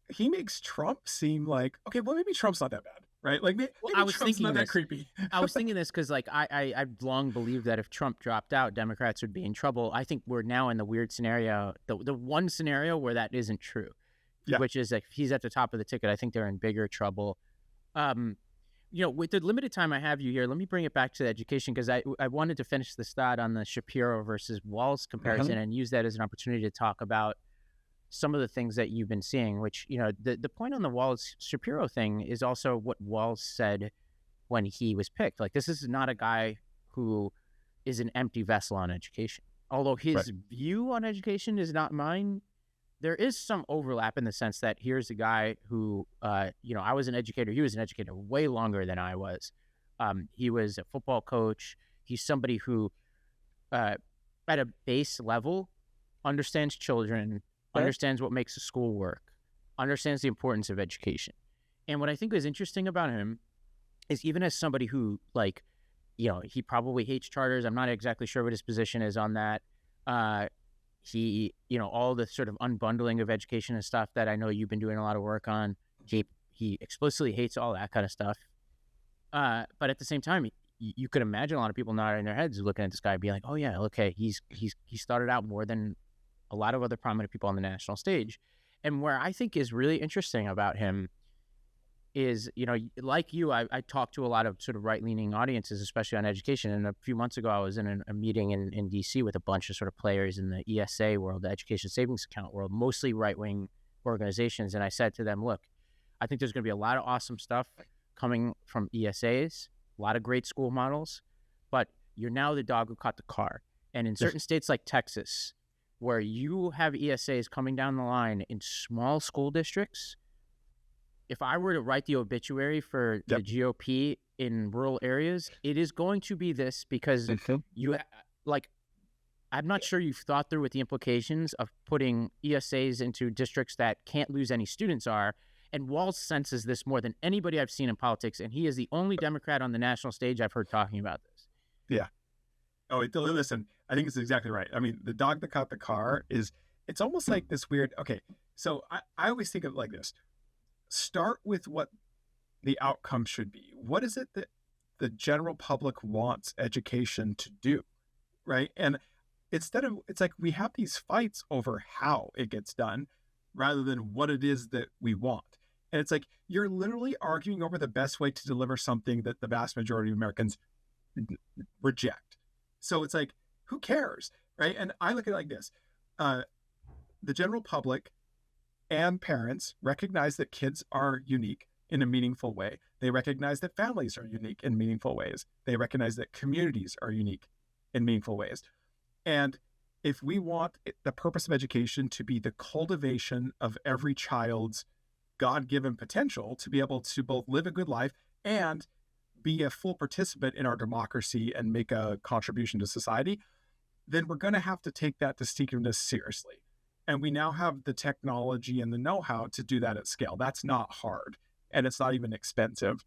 he makes Trump seem like, okay, well, maybe Trump's not that bad, right? Like, maybe I was Trump's thinking not that this. creepy. I was thinking this because, like, I've long believed that if Trump dropped out, Democrats would be in trouble. I think we're now in the weird scenario, the one scenario where that isn't true, which is like, if he's at the top of the ticket, I think they're in bigger trouble. With the limited time I have you here, let me bring it back to education, because I wanted to finish this thought on the Shapiro versus Walz comparison and use that as an opportunity to talk about some of the things that you've been seeing, which, the point on the Walz-Shapiro thing is also what Walz said when he was picked. Like, this is not a guy who is an empty vessel on education. Although his view on education is not mine, there is some overlap in the sense that here's a guy who, I was an educator. He was an educator way longer than I was. He was a football coach. He's somebody who, at a base level, understands children, understands what makes a school work, understands the importance of education. And what I think is interesting about him is, even as somebody who, like, he probably hates charters. I'm not exactly sure what his position is on that. He, all the sort of unbundling of education and stuff that I know you've been doing a lot of work on, he explicitly hates all that kind of stuff. But at the same time, you could imagine a lot of people nodding their heads looking at this guy being like, oh yeah, okay, he started out more than a lot of other prominent people on the national stage. And where I think is really interesting about him is, like you, I talk to a lot of sort of right-leaning audiences, especially on education. And a few months ago, I was in a meeting in DC with a bunch of sort of players in the ESA world, the education savings account world, mostly right-wing organizations. And I said to them, look, I think there's going to be a lot of awesome stuff coming from ESAs, a lot of great school models, but you're now the dog who caught the car. And in certain states like Texas, where you have ESAs coming down the line in small school districts, if I were to write the obituary for the GOP in rural areas, it is going to be this, because I'm not sure you've thought through what the implications of putting ESAs into districts that can't lose any students are. And Walz senses this more than anybody I've seen in politics, and he is the only Democrat on the national stage I've heard talking about this. Yeah. Oh, listen, I think it's exactly right. I mean, the dog that caught the car it's almost like this weird, okay, so I always think of it like this. Start with what the outcome should be. What is it that the general public wants education to do, right? And it's like we have these fights over how it gets done rather than what it is that we want. And it's like, you're literally arguing over the best way to deliver something that the vast majority of Americans reject. So it's like, who cares, right? And I look at it like this. The general public and parents recognize that kids are unique in a meaningful way. They recognize that families are unique in meaningful ways. They recognize that communities are unique in meaningful ways. And if we want the purpose of education to be the cultivation of every child's God-given potential to be able to both live a good life and be a full participant in our democracy and make a contribution to society, then we're going to have to take that distinctiveness seriously. And we now have the technology and the know-how to do that at scale. That's not hard, and it's not even expensive.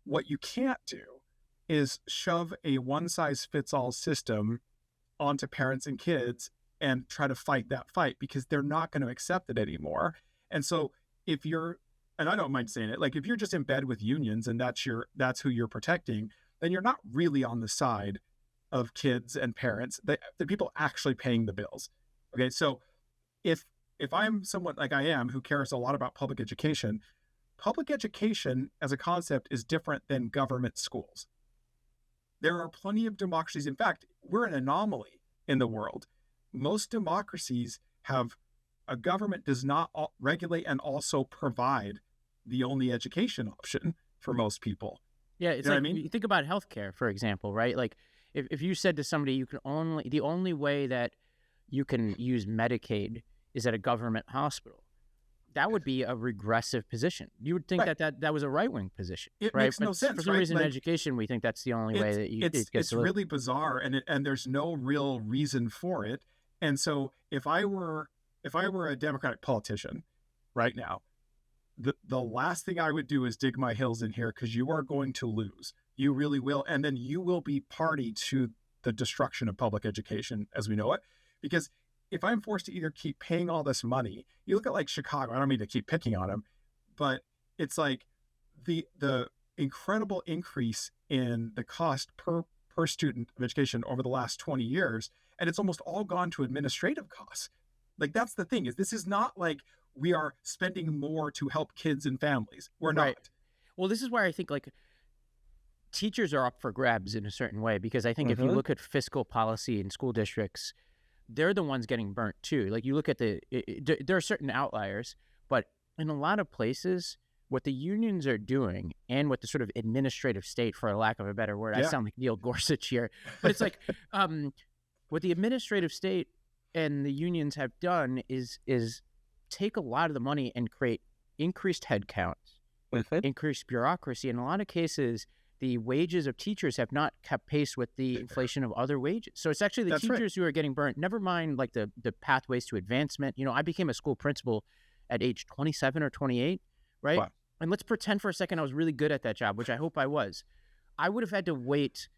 What you can't do is shove a one-size-fits-all system onto parents and kids and try to fight that fight, because they're not going to accept it anymore. And so if you're, and I don't mind saying it, like if you're just in bed with unions and that's who you're protecting, then you're not really on the side of kids and parents, the people actually paying the bills. Okay, so if I'm someone like I am who cares a lot about public education as a concept is different than government schools. There are plenty of democracies. In fact, we're an anomaly in the world. Most democracies have a government does not regulate and also provide the only education option for most people. Yeah, it's You know like what I mean? you think about healthcare, for example, right? Like if you said to somebody the only way that you can use Medicaid is at a government hospital, that would be a regressive position. You would think Right. that was a right-wing position, It right? makes But no for sense, some right? reason in Like education, we think that's the only way that it gets it's delivered. really bizarre, and there's no real reason for it. And so if I were a Democratic politician right now, the last thing I would do is dig my heels in here, because you are going to lose. You really will. And then you will be party to the destruction of public education as we know it. Because if I'm forced to either keep paying all this money, you look at like Chicago, I don't mean to keep picking on them, but it's like the incredible increase in the cost per student of education over the last 20 years. And it's almost all gone to administrative costs. Like, that's the thing, is this is not like we are spending more to help kids and families. We're Right. not. Well, this is where I think like teachers are up for grabs in a certain way, because I think if you Mhm. look at fiscal policy in school districts, they're the ones getting burnt too. Like you look at there are certain outliers, but in a lot of places, what the unions are doing and what the sort of administrative state, for a lack of a better word, I Yeah. sound like Neil Gorsuch here, but it's like what the administrative state and the unions have done is take a lot of the money and create increased headcount, increased bureaucracy. In a lot of cases, the wages of teachers have not kept pace with the inflation of other wages. So it's actually the That's right. teachers who are getting burnt. Never mind like the pathways to advancement. I became a school principal at age 27 or 28, right? Wow. And let's pretend for a second I was really good at that job, which I hope I was. I would have had to wait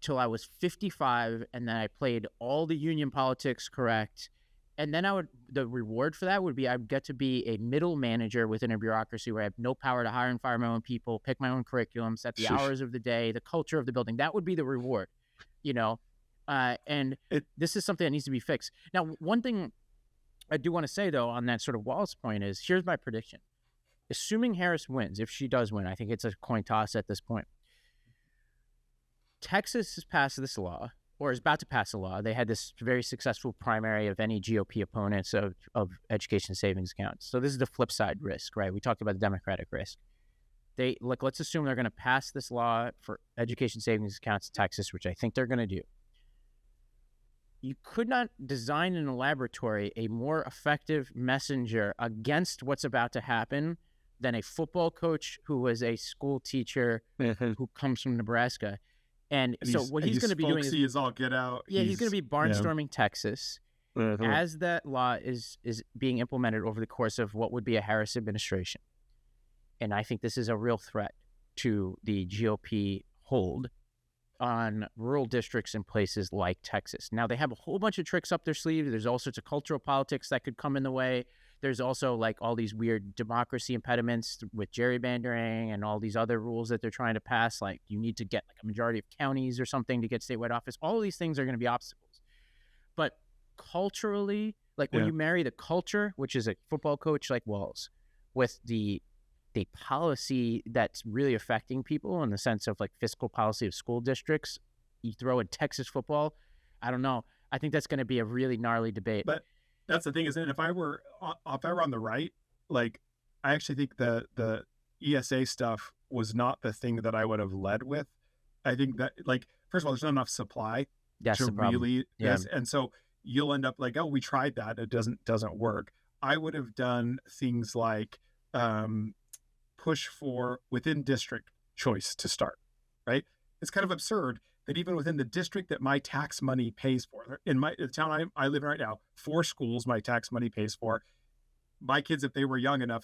till I was 55, and then I played all the union politics correct. And then the reward for that would be I'd get to be a middle manager within a bureaucracy where I have no power to hire and fire my own people, pick my own curriculum, set the Sheesh. hours of the day, the culture of the building. That would be the reward, and this is something that needs to be fixed. Now, one thing I do want to say, though, on that sort of Wallace point is, here's my prediction. Assuming Harris wins, if she does win, I think it's a coin toss at this point. Texas has passed this law, or is about to pass a law. They had this very successful primary of any GOP opponents of education savings accounts. So this is the flip side risk, right? We talked about the Democratic risk. Let's assume they're going to pass this law for education savings accounts in Texas, which I think they're going to do. You could not design in a laboratory a more effective messenger against what's about to happen than a football coach who was a school teacher who comes from Nebraska. And so what he's going to be doing is all get out. Yeah, he's going to be barnstorming Texas as that law is being implemented over the course of what would be a Harris administration. And I think this is a real threat to the GOP hold on rural districts in places like Texas. Now, they have a whole bunch of tricks up their sleeve. There's all sorts of cultural politics that could come in the way. There's also like all these weird democracy impediments with gerrymandering and all these other rules that they're trying to pass. Like you need to get like a majority of counties or something to get statewide office. All of these things are going to be obstacles. But culturally, like when you marry the culture, which is a football coach like Walls, with the policy that's really affecting people in the sense of like fiscal policy of school districts, you throw in Texas football, I don't know. I think that's going to be a really gnarly debate. But that's the thing, is that if I were on the right, like I actually think the ESA stuff was not the thing that I would have led with. I think that, like, first of all, there's not enough supply to really yes, and so you'll end up like, oh, we tried that, it doesn't work. I would have done things like push for within district choice to start, right? It's kind of absurd that even within the district that my tax money pays for, in the town I live in right now, 4 schools my tax money pays for. My kids, if they were young enough,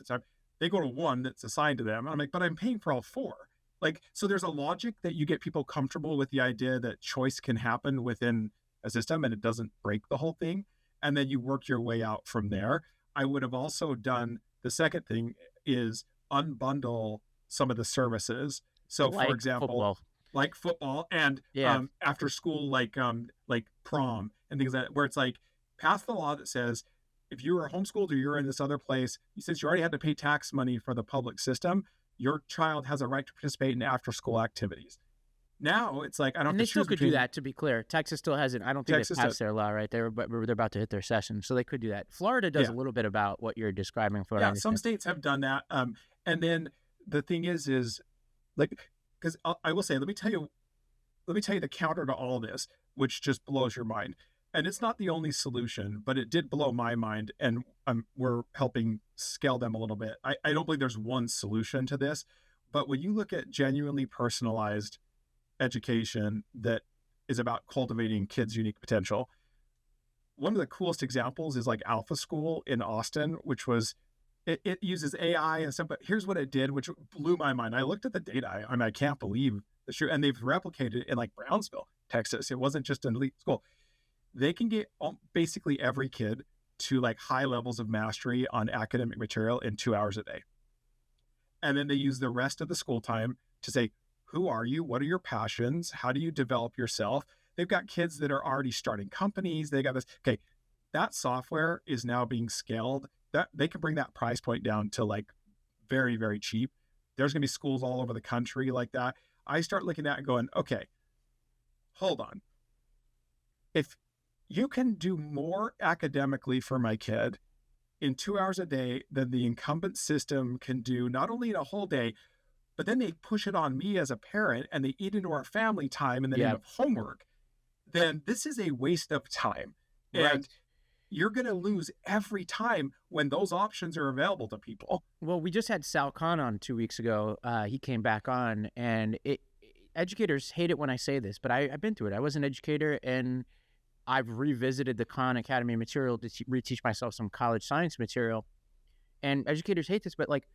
they go to one that's assigned to them. And I'm like, but I'm paying for all 4. Like, so there's a logic that you get people comfortable with the idea that choice can happen within a system and it doesn't break the whole thing. And then you work your way out from there. I would have also done the second thing is unbundle some of the services. So like for example, like football and after school, like prom and things like that, where it's like, pass the law that says if you were homeschooled or you're in this other place, since you already had to pay tax money for the public system, your child has a right to participate in after school activities. Now it's like I don't And have they to still choose could do between that, to be clear. Texas still hasn't. I don't think Texas they've does. passed their law, right? They're about to hit their session, so they could do that. Florida does Yeah. a little bit about what you're describing, from what I Yeah, some understand. states have done that. And then the thing is like, because I will say, let me tell you the counter to all this, which just blows your mind. And it's not the only solution, but it did blow my mind. And we're helping scale them a little bit. I don't believe there's one solution to this, but when you look at genuinely personalized education that is about cultivating kids' unique potential, one of the coolest examples is like Alpha School in Austin, which was it uses AI and stuff. But here's what it did, which blew my mind. I looked at the data. I can't believe the true. And they've replicated it in like Brownsville, Texas. It wasn't just an elite school. They can get basically every kid to like high levels of mastery on academic material in 2 hours a day. And then they use the rest of the school time to say, who are you? What are your passions? How do you develop yourself? They've got kids that are already starting companies. They got this. Okay, that software is now being scaled. That they can bring that price point down to like very, very cheap. There's going to be schools all over the country like that. I start looking at it and going, okay, hold on. If you can do more academically for my kid in 2 hours a day than the incumbent system can do, not only in a whole day, but then they push it on me as a parent and they eat into our family time in the name Yeah, of homework, then this is a waste of time. right. And you're going to lose every time when those options are available to people. Well, we just had Sal Khan on 2 weeks ago. He came back on, and educators hate it when I say this, but I've been through it. I was an educator, and I've revisited the Khan Academy material to reteach myself some college science material. And educators hate this, but like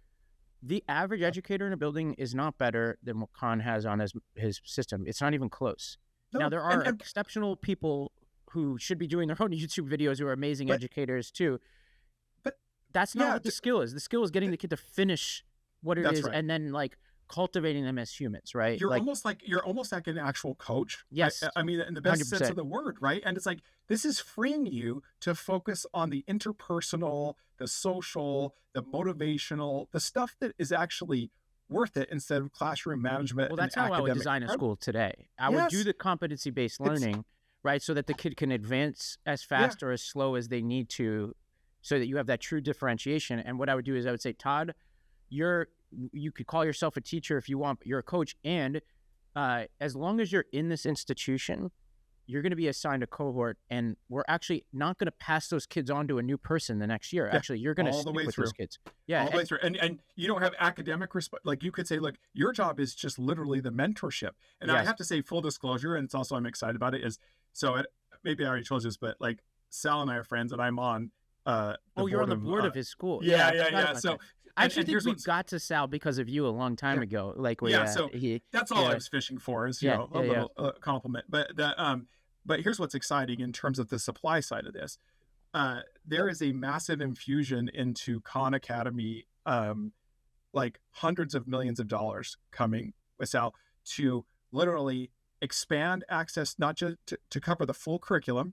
the average educator in a building is not better than what Khan has on his system. It's not even close. No, Now, there are exceptional people who should be doing their own YouTube videos who are amazing educators too. but That's not yeah, what the skill is. The skill is getting the kid to finish what it that's is right. and then like cultivating them as humans, right? You're Like, almost like an actual coach. yes, I mean, in the best sense 100%. of the word, right? And it's like this is freeing you to focus on the interpersonal, the social, the motivational, the stuff that is actually worth it instead of classroom management. Well, and that's how I would academic design a prep. school today. I would do Yes, the competency-based it's learning, right? So that the kid can advance as yeah, fast or as slow as they need to, so that you have that true differentiation. And what I would do is I would say, Todd, you could call yourself a teacher if you want, but you're a coach. And as long as you're in this institution, you're going to be assigned a cohort, and we're actually not going to pass those kids on to a new person the next year. yeah, Actually, you're going to all the stick way with through. those kids. Yeah. All the way through. And you don't have academic like you could say, look, your job is just literally the mentorship. And I Yes. have to say full disclosure, and it's also I'm excited about it, is so maybe I already told you this, but like Sal and I are friends and I'm on Oh, you're on the board of his school. Yeah, I forgot about So that. I actually think here's we what's got to Sal because of you a long time yeah, ago. Like yeah, so he, that's all I yeah, was fishing for is, yeah, a yeah, yeah. little compliment. But here's what's exciting in terms of the supply side of this. There is a massive infusion into Khan Academy, like hundreds of millions of dollars coming with Sal to literally expand access, not just to cover the full curriculum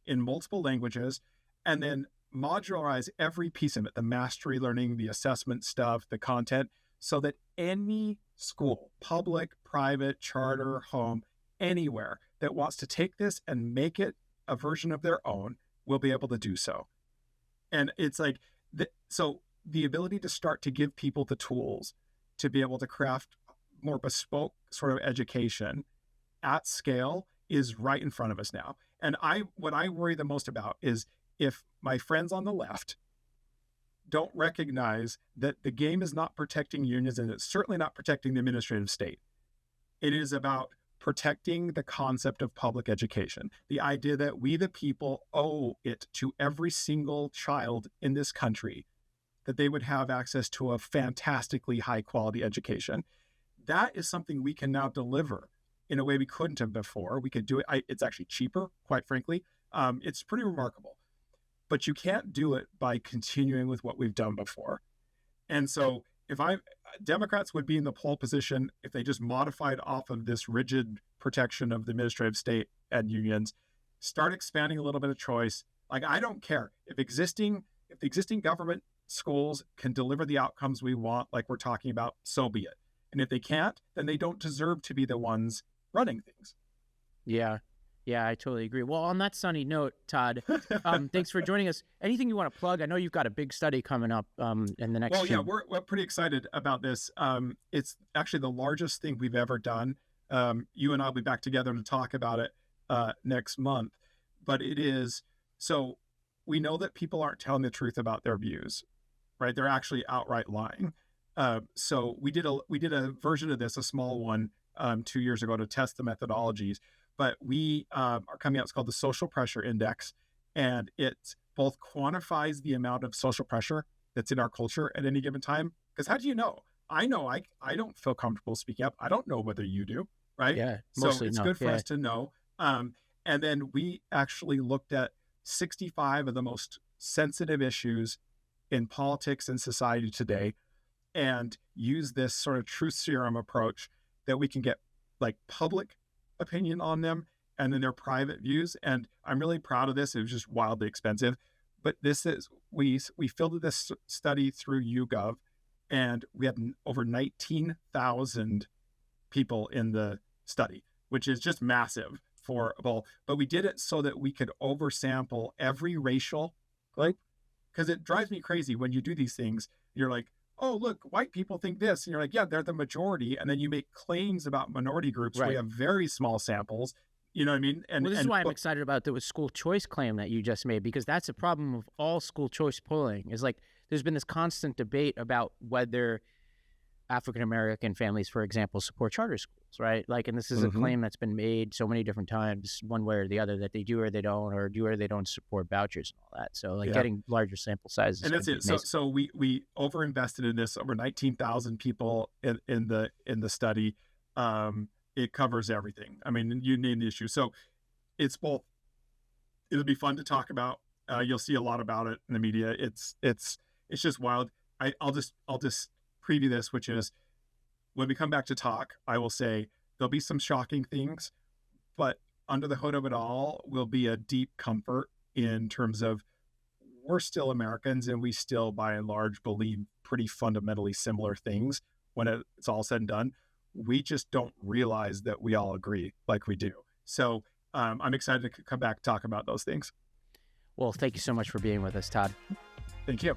in multiple languages, and then modularize every piece of it, the mastery learning, the assessment stuff, the content, so that any school, public, private, charter, home, anywhere that wants to take this and make it a version of their own will be able to do so. And it's like, so the ability to start to give people the tools to be able to craft more bespoke sort of education at scale is right in front of us now. And what I worry the most about is if my friends on the left don't recognize that the game is not protecting unions and it's certainly not protecting the administrative state. It is about protecting the concept of public education, the idea that we the people owe it to every single child in this country that they would have access to a fantastically high quality education. That is something we can now deliver in a way we couldn't have before. We could do it. It's actually cheaper, quite frankly. It's pretty remarkable. But you can't do it by continuing with what we've done before. And so Democrats would be in the pole position if they just modified off of this rigid protection of the administrative state and unions, start expanding a little bit of choice. Like, I don't care if the existing government schools can deliver the outcomes we want, like we're talking about, so be it. And if they can't, then they don't deserve to be the ones running things. Yeah. Yeah, I totally agree. Well, on that sunny note, Todd, thanks for joining us. Anything you want to plug? I know you've got a big study coming up in the next Well, yeah, few. we're pretty excited about this. It's actually the largest thing we've ever done. You and I will be back together to talk about it next month. But it is, so we know that people aren't telling the truth about their views, right? They're actually outright lying. So we did a version of this, a small one, 2 years ago to test the methodologies. But we are coming out. It's called the Social Pressure Index, and it both quantifies the amount of social pressure that's in our culture at any given time. Because how do you know? I know I don't feel comfortable speaking up. I don't know whether you do, right? Yeah, So mostly it's no. good for Yeah. us to know. And then we actually looked at 65 of the most sensitive issues in politics and society today, and use this sort of truth serum approach that we can get like public opinion on them and then their private views. And I'm really proud of this. It was just wildly expensive, but this is, we filtered this study through YouGov, and we had over 19,000 people in the study, which is just massive for a poll. But we did it so that we could oversample every racial, like, because it drives me crazy when you do these things. You're like, oh, look, white people think this. And you're like, yeah, they're the majority. And then you make claims about minority groups where Right. you have very small samples. You know what I mean? Well, this is why I'm excited about the school choice claim that you just made, because that's a problem of all school choice polling. Is like there's been this constant debate about whether African-American families, for example, support charter schools, right? Like, and this is a claim that's been made so many different times, one way or the other, that they do or they don't, or do or they don't support vouchers and all that. So like getting larger sample sizes. And that's it. So we overinvested in this, over 19,000 people in the study. It covers everything. I mean, you name the issue. So it's both, it'll be fun to talk about. You'll see a lot about it in the media. It's just wild. I'll just preview this, which is when we come back to talk, I will say there'll be some shocking things, but under the hood of it all will be a deep comfort in terms of we're still Americans and we still, by and large, believe pretty fundamentally similar things when it's all said and done. We just don't realize that we all agree like we do. So I'm excited to come back and talk about those things. Well, thank you so much for being with us, Todd. Thank you.